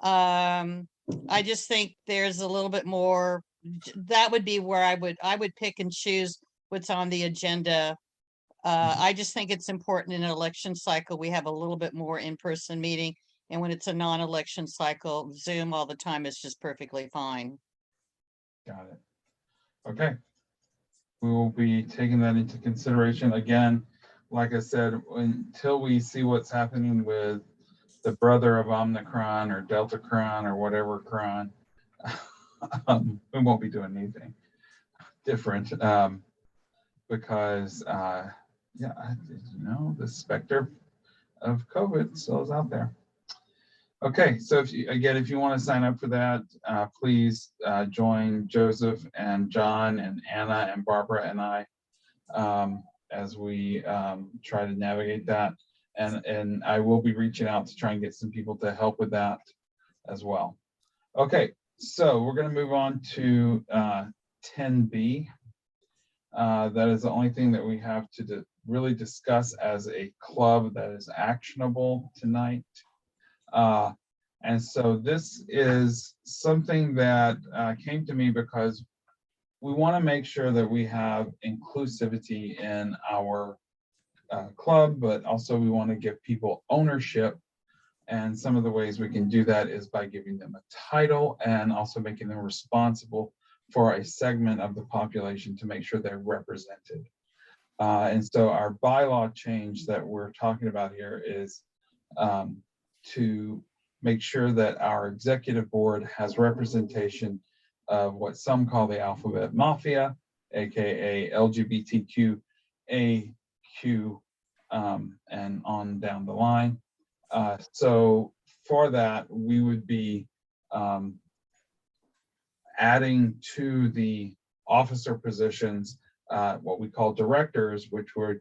I just think there's a little bit more, that would be where I would pick and choose what's on the agenda. I just think it's important in an election cycle, we have a little bit more in-person meeting. And when it's a non-election cycle, Zoom all the time is just perfectly fine.
Got it. Okay. We will be taking that into consideration. Again, like I said, until we see what's happening with the brother of Omicron or Delta Cron or whatever Cron, we won't be doing anything different because yeah, you know, the specter of COVID still is out there. Okay, so if you want to sign up for that, please join Joseph and John and Anna and Barbara and I as we try to navigate that. And I will be reaching out to try and get some people to help with that as well. Okay, so we're going to move on to 10B. That is the only thing that we have to really discuss as a club that is actionable tonight. And so this is something that came to me because we want to make sure that we have inclusivity in our club, but also we want to give people ownership. And some of the ways we can do that is by giving them a title and also making them responsible for a segment of the population to make sure they're represented. And so our bylaw change that we're talking about here is to make sure that our executive board has representation of what some call the alphabet mafia, aka LGBTQ, AQ, and on down the line. So for that, we would be adding to the officer positions what we call directors, which would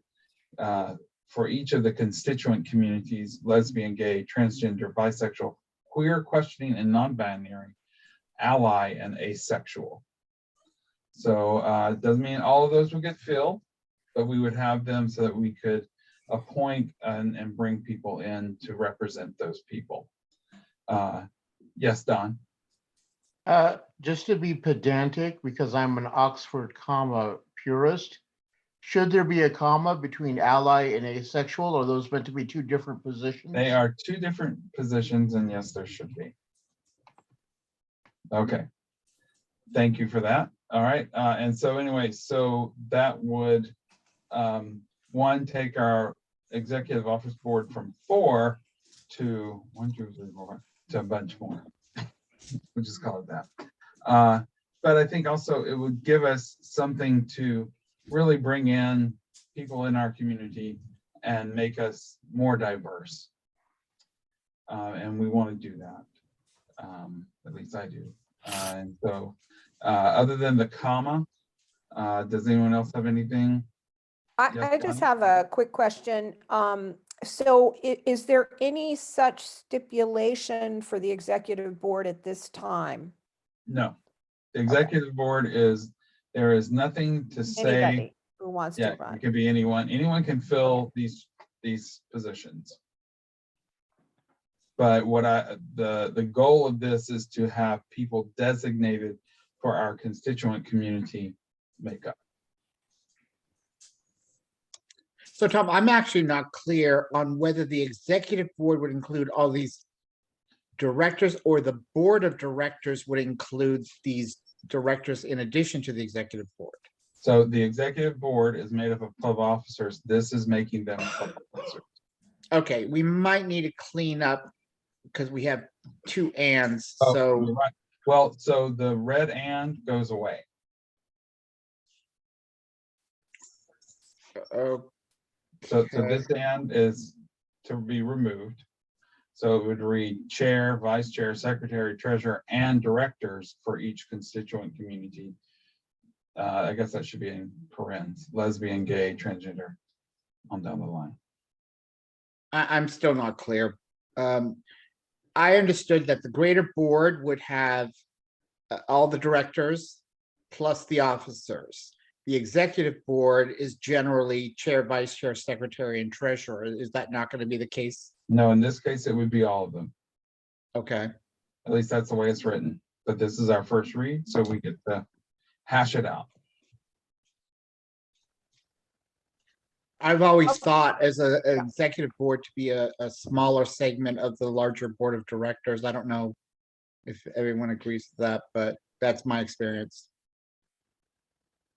for each of the constituent communities: lesbian, gay, transgender, bisexual, queer, questioning, and non-binary, ally, and asexual. So it doesn't mean all of those will get filled, but we would have them so that we could appoint and bring people in to represent those people. Yes, Don?
Just to be pedantic, because I'm an Oxford comma purist, should there be a comma between ally and asexual, or are those meant to be two different positions?
They are two different positions, and yes, there should be. Okay. Thank you for that. All right. And so anyway, so that would, one, take our executive office board from 4 to 1, 2, 3, 4, to a bunch more. We'll just call it that. But I think also it would give us something to really bring in people in our community and make us more diverse. And we want to do that. At least I do. And so other than the comma, does anyone else have anything? Yes,
I just
Connie?
have a quick question. So is there any such stipulation for the executive board at this time?
No. The executive board is, there is nothing to say.
Anybody who wants
Yeah,
to run?
it could be anyone. Anyone can fill these positions. But what the goal of this is to have people designated for our constituent community makeup.
So Tom, I'm actually not clear on whether the executive board would include all these directors or the board of directors would include these directors in addition to the executive board.
So the executive board is made up of club officers. This is making them club officers.
Okay, we might need to clean up because we have 2 ands.
Oh,
So
you're right. Well, so the red and goes away. So this and is to be removed. So it would read chair, vice chair, secretary, treasurer, and directors for each constituent community. I guess that should be in parens, lesbian, gay, transgender, on down the line.
I'm still not clear. I understood that the greater board would have all the directors plus the officers. The executive board is generally chair, vice chair, secretary, and treasurer. Is that not going to be the case?
No, in this case, it would be all of them.
Okay.
At least that's the way it's written. But this is our first read, so we get to hash it out.
I've always thought as an executive board to be a smaller segment of the larger board of directors. I don't know if everyone agrees with that, but that's my experience.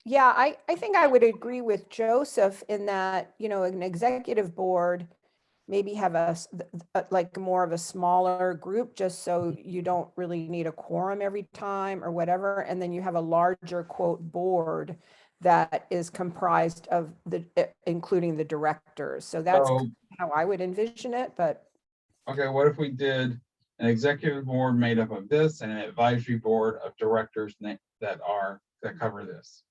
Yeah, I think I would agree with Joseph in that, you know, an executive board maybe have like more of a smaller group, just so you don't really need a quorum every time or whatever. And then you have a larger quote board that is comprised of including the directors. So that's how I would envision it, but.
Okay, what if we did an executive board made up of this and an advisory board of directors that cover this?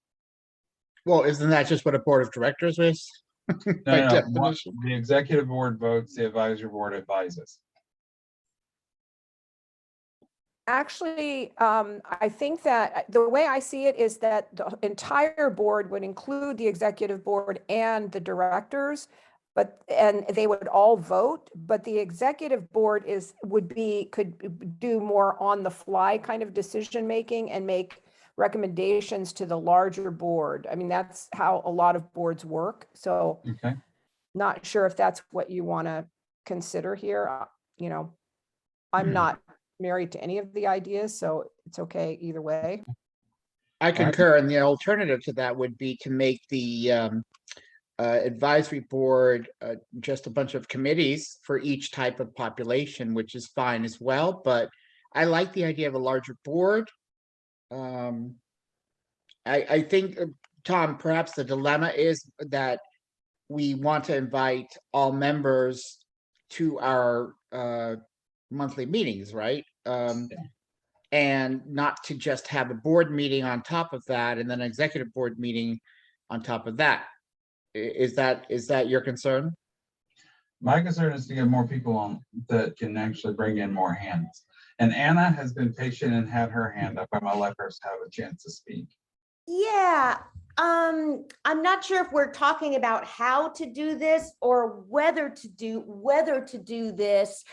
Well, isn't that just what a board of directors is?
No, the executive board votes, the advisory board advises.
Actually, I think that the way I see it is that the entire board would include the executive board and the directors, and they would all vote, but the executive board could do more on the fly kind of decision making and make recommendations to the larger board. I mean, that's how a lot of boards work. So
okay.
Not sure if that's what you want to consider here. You know, I'm not married to any of the ideas, so it's okay either way.
I concur, and the alternative to that would be to make the advisory board just a bunch of committees for each type of population, which is fine as well. But I like the idea of a larger board. I think, Tom, perhaps the dilemma is that we want to invite all members to our monthly meetings, right? And not to just have a board meeting on top of that and then an executive board meeting on top of that. Is that your concern?
My concern is to get more people on that can actually bring in more hands. And Anna has been patient and had her hand up. I'm gonna let her have a chance to speak.
Yeah, I'm not sure if we're talking about how to do this or whether to do this,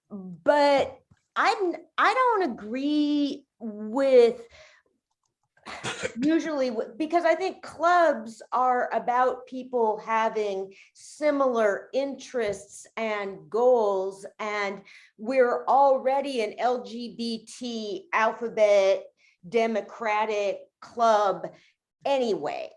but I don't agree with usually because I think clubs are about people having similar interests and goals, and we're already an LGBT alphabet democratic club anyway.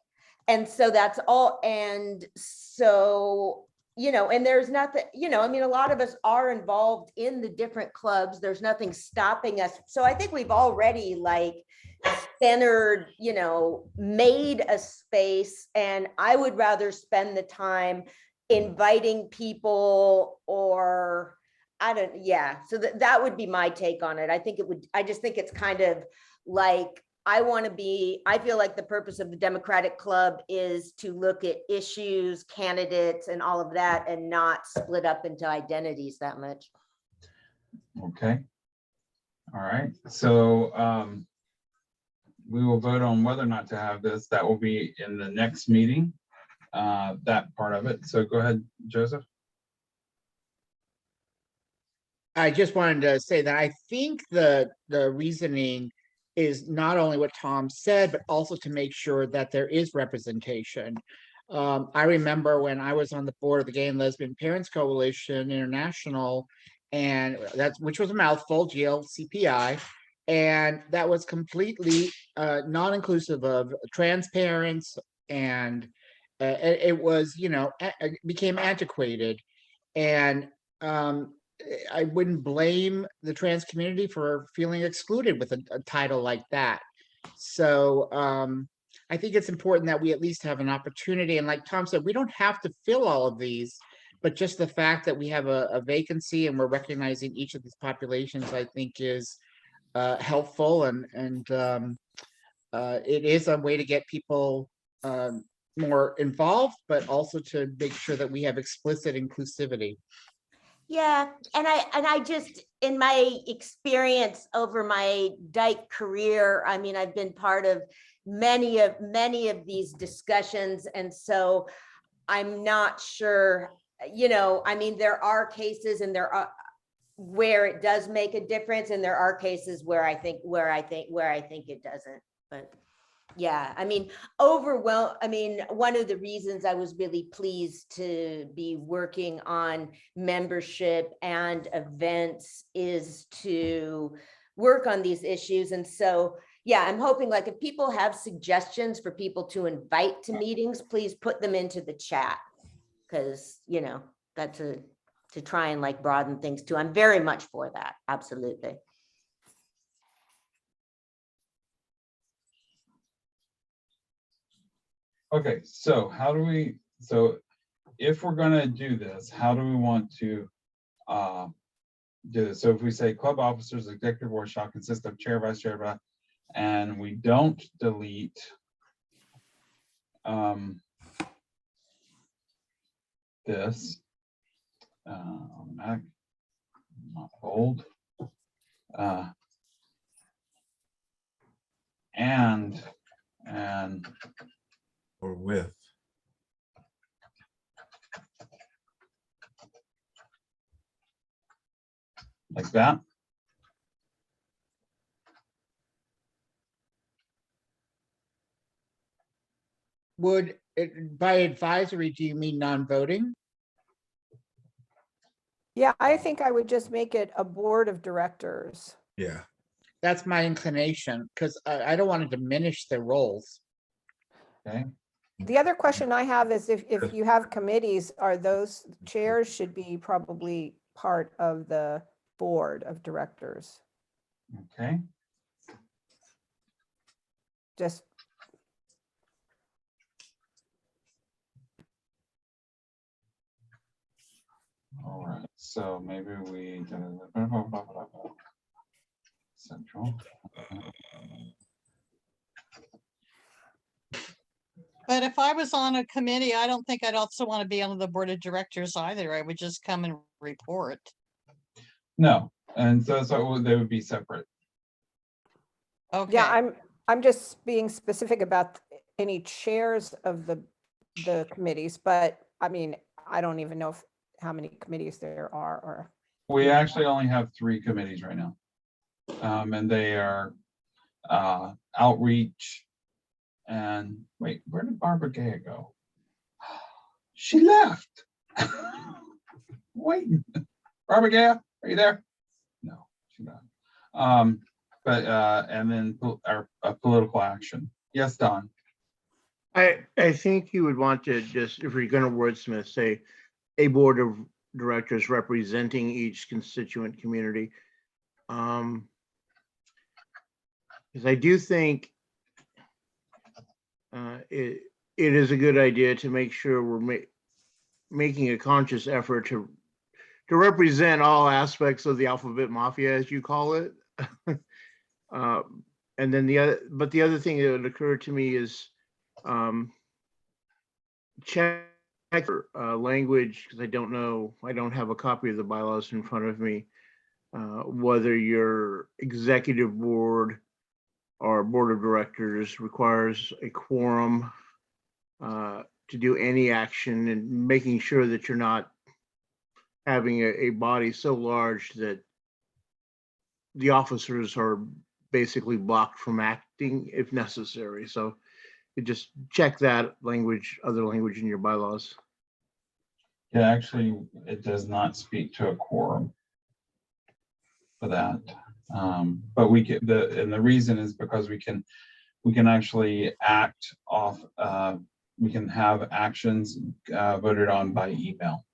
And so that's all. And so, you know, and there's nothing, you know, I mean, a lot of us are involved in the different clubs. There's nothing stopping us. So I think we've already like centered, you know, made a space, and I would rather spend the time inviting people or so that would be my take on it. I just think it's kind of like, I feel like the purpose of the Democratic Club is to look at issues, candidates, and all of that, and not split up into identities that much.
Okay. All right. So we will vote on whether or not to have this. That will be in the next meeting, that part of it. So go ahead, Joseph.
I just wanted to say that I think the reasoning is not only what Tom said, but also to make sure that there is representation. I remember when I was on the board of the Gay and Lesbian Parents Coalition International, and which was a mouthful, GLCPI, and that was completely non-inclusive of trans parents, and it was, you know, it became antiquated. And I wouldn't blame the trans community for feeling excluded with a title like that. So I think it's important that we at least have an opportunity. And like Tom said, we don't have to fill all of these, But just the fact that we have a vacancy and we're recognizing each of these populations, I think is helpful, and it is a way to get people more involved, but also to make sure that we have explicit inclusivity.
Yeah, and I just, in my experience over my Dyke career, I mean, I've been part of many of these discussions, and so I'm not sure, you know, I mean, there are cases and there are where it does make a difference, and there are cases where I think it doesn't. But yeah, I mean, one of the reasons I was really pleased to be working on membership and events is to work on these issues. And so, yeah, I'm hoping, like, if people have suggestions for people to invite to meetings, please put them into the chat, because, you know, that's to try and like broaden things too. I'm very much for that. Absolutely.
Okay, so how do we, so if we're gonna do this, how do we want to do this? So if we say club officers, executive board shall consist of chair, vice chair, blah, and we don't delete this on the Mac, not bold, and
or with.
like that.
Would it, by advisory, do you mean non-voting?
Yeah, I think I would just make it a board of directors.
Yeah.
That's my inclination, because I don't want to diminish their roles.
Okay.
The other question I have is if you have committees, are those chairs should be probably part of the board of directors?
Okay.
Just
All right. So maybe we central.
But if I was on a committee, I don't think I'd also want to be on the board of directors either. I would just come and report.
No, and so they would be separate.
Okay.
yeah, I'm just being specific about any chairs of the committees, but I mean, I don't even know how many committees there are, or
We actually only have 3 committees right now, and they are outreach. And wait, where did Barbara Gaya go? She left. Wait, Barbara Gaya, are you there? No, she's not. But and then our political action. Yes, Don.
I think you would want to just, if you're going to wordsmith, say a board of directors representing each constituent community. Because I do think it is a good idea to make sure we're making a conscious effort to represent all aspects of the alphabet mafia, as you call it. And then the other thing that would occur to me is check language, because I don't know, I don't have a copy of the bylaws in front of me, whether your executive board or board of directors requires a quorum to do any action, and making sure that you're not having a body so large that the officers are basically blocked from acting if necessary. So you just check that language, other language in your bylaws.
Yeah, actually, it does not speak to a quorum for that. But we can, and the reason is because we can actually act off, we can have actions voted on by email.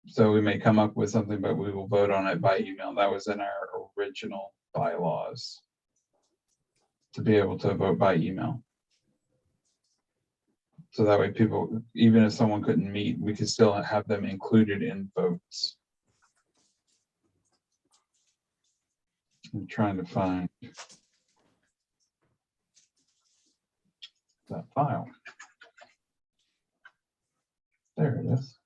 So we may come up with something, but we will vote on it by email. That was in our original bylaws, to be able to vote by email. So that way people, even if someone couldn't meet, we could still have them included in votes. I'm trying to find that file. There it is.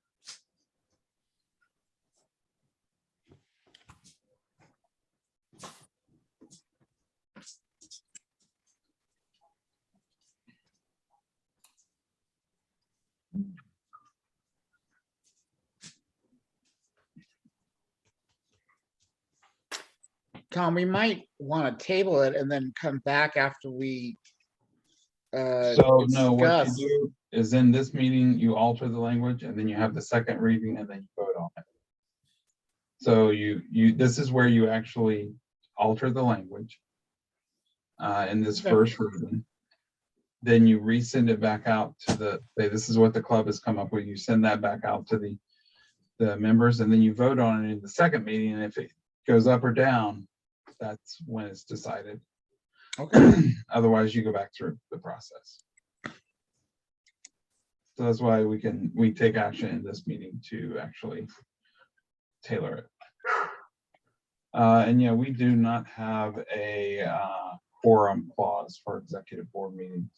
Tom, we might want to table it and then come back after we
So no, what you
discuss.
do is in this meeting, you alter the language and then you have the second reading and then you vote on it. So this is where you actually alter the language in this
Okay.
first reading. Then you resend it back out to say, this is what the club has come up with. You send that back out to the members and then you vote on it in the second meeting. And if it goes up or down, that's when it's decided.
Okay.
Otherwise, you go back through the process. So that's why we take action in this meeting to actually tailor it. And yeah, we do not have a quorum clause for executive board meetings.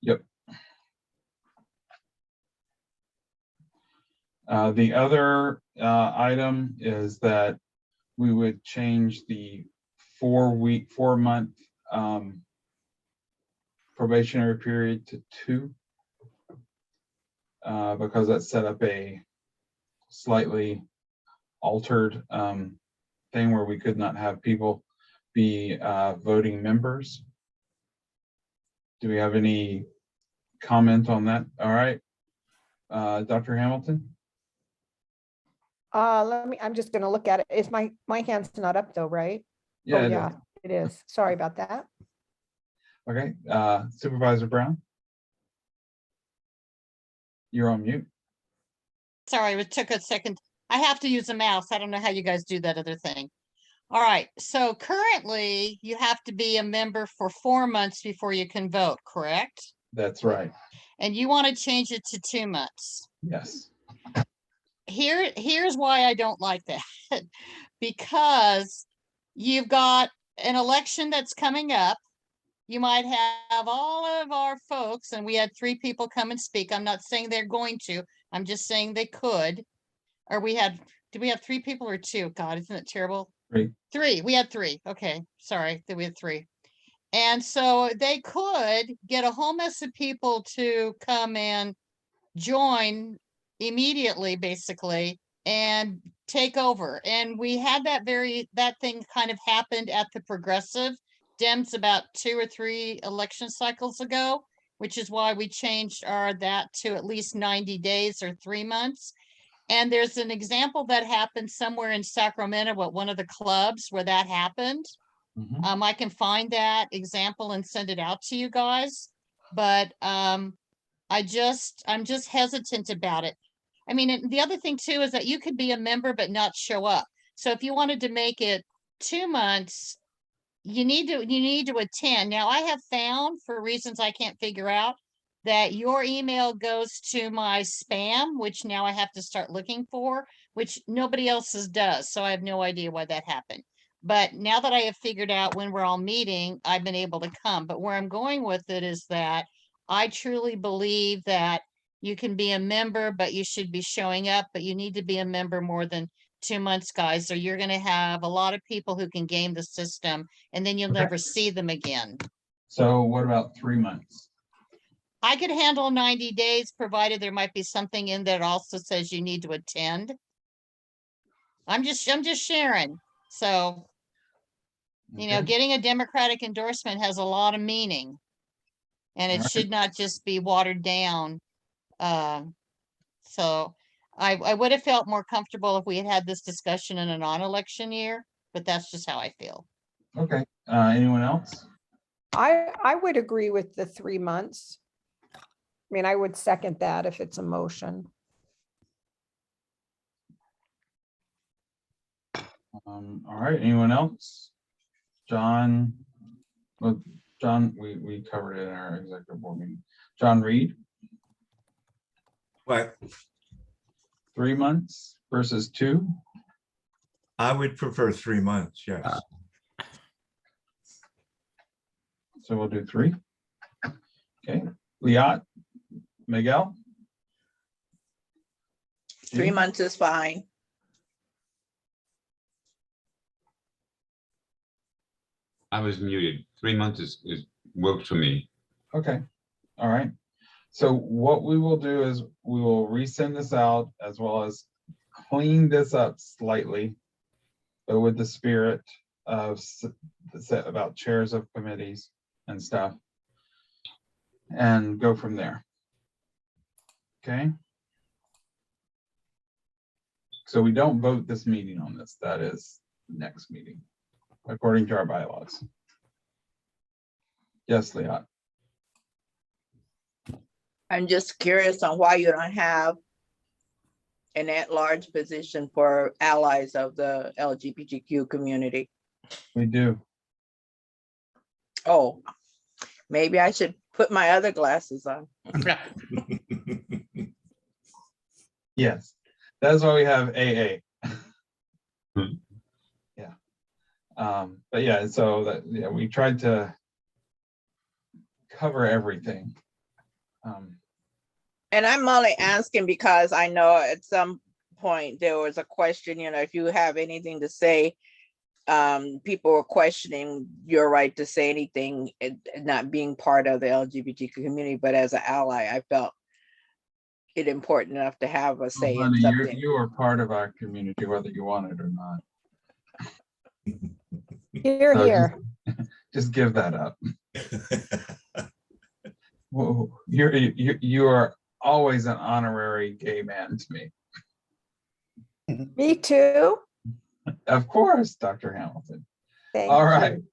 Yep. The other item is that we would change the 4-month probationary period to 2 because that set up a slightly altered thing where we could not have people be voting members. Do we have any comment on that? All right, Dr. Hamilton?
I'm just gonna look at it. Is my hand's not up though, right?
Yeah,
Oh,
it
yeah,
is.
it is. Sorry about that.
Okay, Supervisor Brown? You're on mute.
Sorry, it took a second. I have to use a mouse. I don't know how you guys do that other thing. All right, so currently you have to be a member for 4 months before you can vote, correct?
That's right.
And you want to change it to 2 months.
Yes.
Here's why I don't like that. Because you've got an election that's coming up. You might have all of our folks, and we had 3 people come and speak. I'm not saying they're going to, I'm just saying they could. Or did we have 3 people or 2? God, isn't it terrible?
3.
3, we had 3. Okay, sorry that we had 3. And so they could get a whole mess of people to come and join immediately, basically, and take over. And we had that thing kind of happened at the Progressive Dems about 2 or 3 election cycles ago, which is why we changed that to at least 90 days or 3 months. And there's an example that happened somewhere in Sacramento at one of the clubs where that happened.
Mhm.
I can find that example and send it out to you guys, but I'm just hesitant about it. I mean, and the other thing too is that you could be a member but not show up. So if you wanted to make it 2 months, you need to attend. Now, I have found, for reasons I can't figure out, that your email goes to my spam, which now I have to start looking for, which nobody else's does. So I have no idea why that happened. But now that I have figured out when we're all meeting, I've been able to come. But where I'm going with it is that I truly believe that you can be a member, but you should be showing up, but you need to be a member more than 2 months, guys, or you're going to have a lot of people who can game the system and then you'll
Okay.
never see them again.
So what about 3 months?
I could handle 90 days, provided there might be something in that also says you need to attend. I'm just sharing. So, you know,
Okay.
getting a Democratic endorsement has a lot of meaning. And it
All right.
should not just be watered down. So I would have felt more comfortable if we had had this discussion in a non-election year, but that's just how I feel.
Okay. Anyone else?
I would agree with the 3 months. I mean, I would second that if it's a motion.
All right, anyone else? John, well, John, we covered it in our executive board meeting. John Reed,
But
3 months versus 2.
I would prefer 3 months, yes.
So we'll do 3. Okay, Liat, Miguel.
3 months is fine.
I was muted. 3 months is works for me.
Okay, all right. So what we will do is we will resend this out as well as clean this up slightly, but with the spirit of about chairs of committees and stuff, and go from there. Okay. So we don't vote this meeting on this. That is the next meeting, according to our bylaws. Yes, Liat.
I'm just curious on why you don't have an at-large position for allies of the LGBTQ community.
We do.
Oh, maybe I should put my other glasses on.
Yes, that's why we have AA. Yeah. But yeah, so that, yeah, we tried to cover everything.
And I'm only asking because I know at some point there was a question, you know, if you have anything to say, people were questioning your right to say anything, not being part of the LGBT community, but as an ally, I felt it important enough to have a say in
Honey,
something.
you are part of our community, whether you want it or not.
Here,
So
here.
just give that up. Whoa, you are always an honorary gay man to me.
Me too.
Of course, Dr. Hamilton.
Thank
All
you.
right.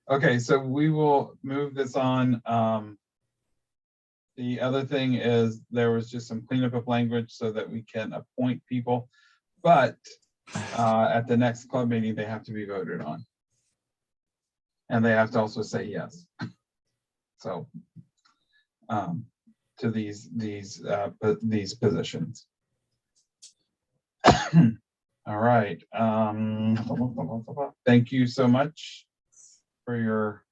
Okay, so we will move this on. The other thing is there was just some cleanup of language so that we can appoint people, but at the next club meeting, they have to be voted on. And they have to also say yes. So to these positions. All right. Thank you so much for your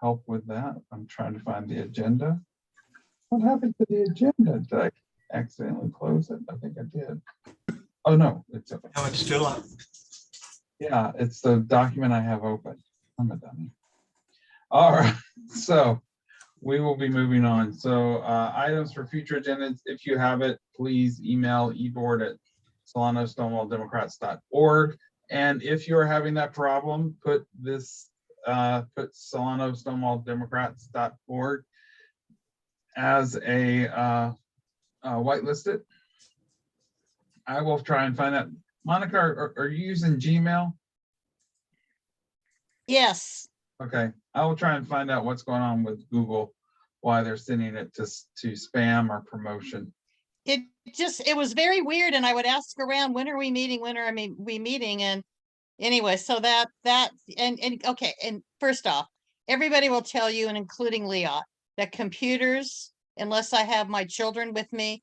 help with that. I'm trying to find the agenda. What happened to the agenda? Did I accidentally close it? I think I did. Oh no, it's okay.
No, it's still up.
Yeah, it's the document I have open. I'm a dummy. All right, so we will be moving on. So items for future agendas, if you have it, please email eboard@SolanoStonewallDemocrats.org. And if you're having that problem, put SolanoStonewallDemocrats.org as a whitelisted. I will try and find that. Monica, are you using Gmail?
Yes.
Okay, I will try and find out what's going on with Google, why they're sending it to spam or promotion.
It was very weird, and I would ask around, when are we meeting? When are we meeting? And anyway, so that and okay. And first off, everybody will tell you, and including Leah, that computers, unless I have my children with me,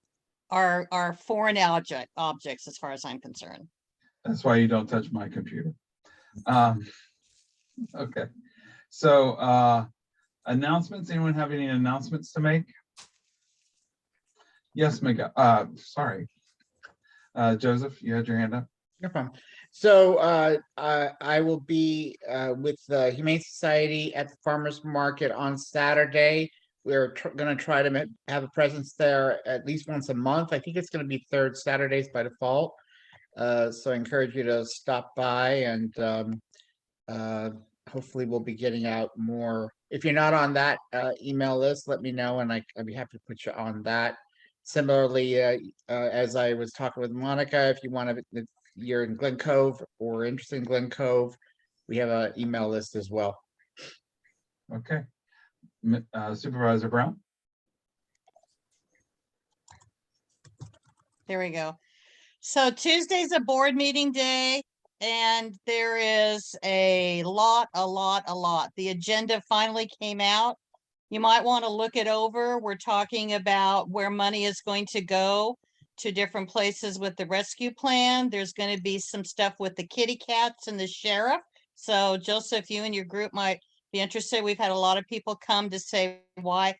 are foreign objects as far as I'm concerned.
That's why you don't touch my computer. Okay, so announcements. Anyone have any announcements to make? Yes, Miguel. Sorry, Joseph, you had your hand up.
No problem. So I will be with the Humane Society at the Farmers Market on Saturday. We're going to try to have a presence there at least once a month. I think it's going to be third Saturdays by default. So I encourage you to stop by, and hopefully we'll be getting out more. If you're not on that email list, let me know, and I'd be happy to put you on that. Similarly, as I was talking with Monica, if you want to, if you're in Glen Cove or interested in Glen Cove, we have an email list as well.
Okay. Supervisor Brown.
There we go. So Tuesday's a board meeting day and there is a lot. The agenda finally came out. You might want to look it over. We're talking about where money is going to go to different places with the rescue plan. There's going to be some stuff with the kitty cats and the sheriff. So Joseph, you and your group might be interested. We've had a lot of people come to say why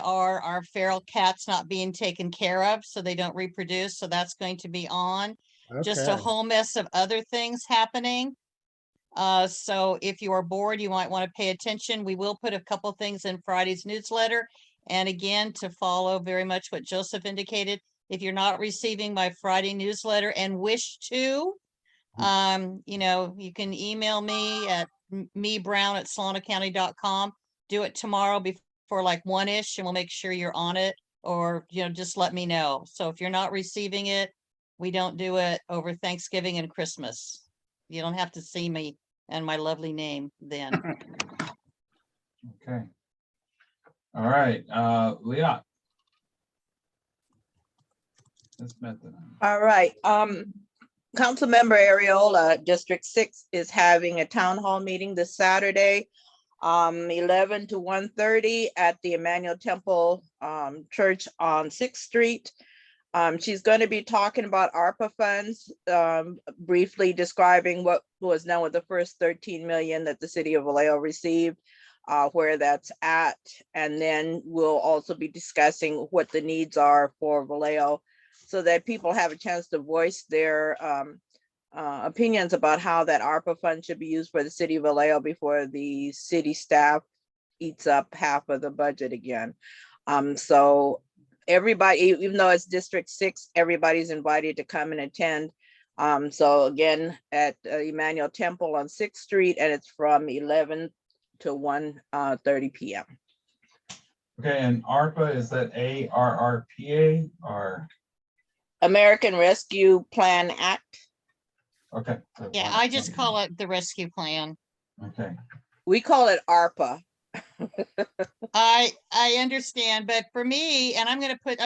are our feral cats not being taken care of so they don't reproduce? So that's going to be on. Just a
Okay.
whole mess of other things happening. So if you are bored, you might want to pay attention. We will put a couple things in Friday's newsletter. And again, to follow very much what Joseph indicated, if you're not receiving my Friday newsletter and wish to, you know, you can email me at mebrown@solanocounty.com. Do it tomorrow before like 1-ish and we'll make sure you're on it, or, you know, just let me know. So if you're not receiving it, we don't do it over Thanksgiving and Christmas. You don't have to see me and my lovely name then.
Okay. All right, Leah.
All right, Councilmember Ariola, District 6 is having a town hall meeting this Saturday, 11 to 1:30 at the Emmanuel Temple Church on 6th Street. She's going to be talking about ARPA funds, briefly describing what was done with the first 13 million that the city of Vallejo received, where that's at. And then we'll also be discussing what the needs are for Vallejo so that people have a chance to voice their opinions about how that ARPA fund should be used for the city of Vallejo before the city staff eats up half of the budget again. So everybody, even though it's District 6, everybody's invited to come and attend. So again, at Emmanuel Temple on 6th Street, and it's from 11 to 1:30 p.m.
Okay, and ARPA, is that ARRPA or?
American Rescue Plan Act.
Okay.
Yeah, I just call it the rescue plan.
Okay.
We call it ARPA.
I understand, but for me, and I'm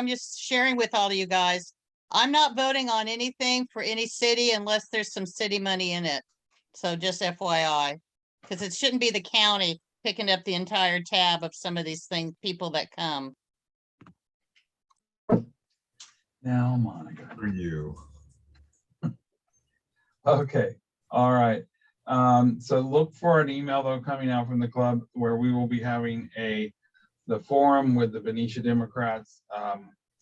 just sharing with all of you guys, I'm not voting on anything for any city unless there's some city money in it. So just FYI, because it shouldn't be the county picking up the entire tab of some of these things, people that come.
Now, Monica.
For you.
Okay, all right. So look for an email though coming out from the club where we will be having the forum with the Benicia Democrats.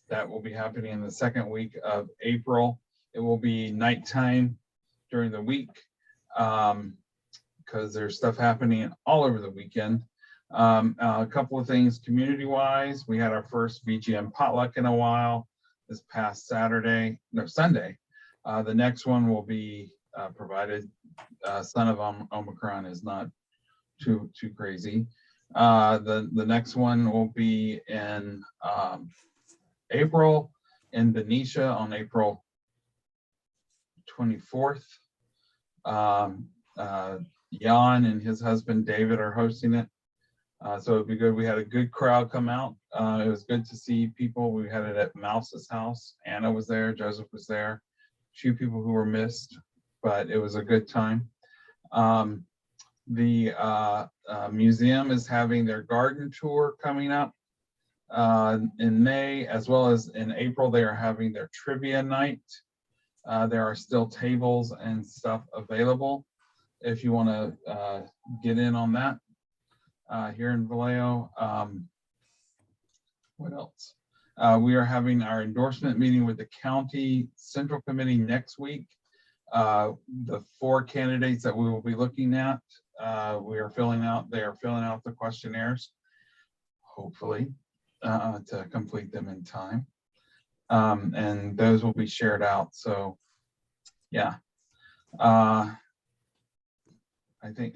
That will be happening in the second week of April. It will be nighttime during the week because there's stuff happening all over the weekend. A couple of things community-wise. We had our first VGM potluck in a while this past Sunday. The next one will be provided son of Omicron is not too crazy. The next one will be in April in Benicia on April 24th. Jan and his husband David are hosting it. So it'd be good. We had a good crowd come out. It was good to see people. We had it at Mouse's house. Anna was there, Joseph was there. A few people who were missed, but it was a good time. The museum is having their garden tour coming up in May, as well as in April. They are having their trivia night. There are still tables and stuff available if you want to get in on that here in Vallejo. What else? We are having our endorsement meeting with the county central committee next week. The 4 candidates that we will be looking at, they are filling out the questionnaires, hopefully, to complete them in time. And those will be shared out. So yeah, I think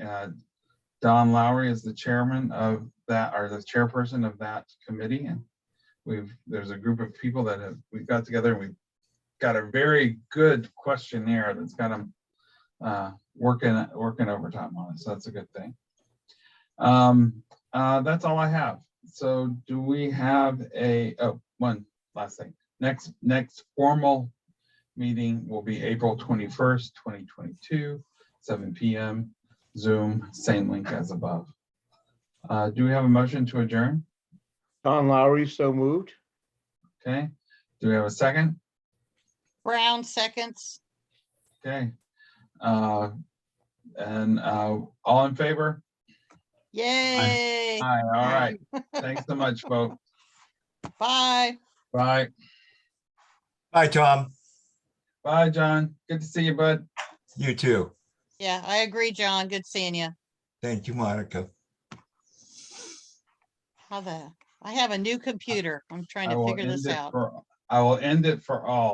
Don Lowry is the chairman of that, or the chairperson of that committee. And there's a group of people that we've got together, and we've got a very good questionnaire that's got them working overtime on it. So that's a good thing. That's all I have. So do we have one last thing? Next formal meeting will be April 21st, 2022, 7 p.m. Zoom, same link as above. Do we have a motion to adjourn?
Don Lowry, so moved.
Okay. Do we have a second?
Brown seconds.
Okay. All in favor?
Yay.
Aye. All right. Thanks so much, folks.
Bye.
Bye.
Bye, Tom.
Bye, John. Good to see you, bud.
You too.
Yeah, I agree, John. Good seeing you.
Thank you, Monica.
I have a new computer. I'm trying
I
to
will
figure this
end it
out.
I will end it for all.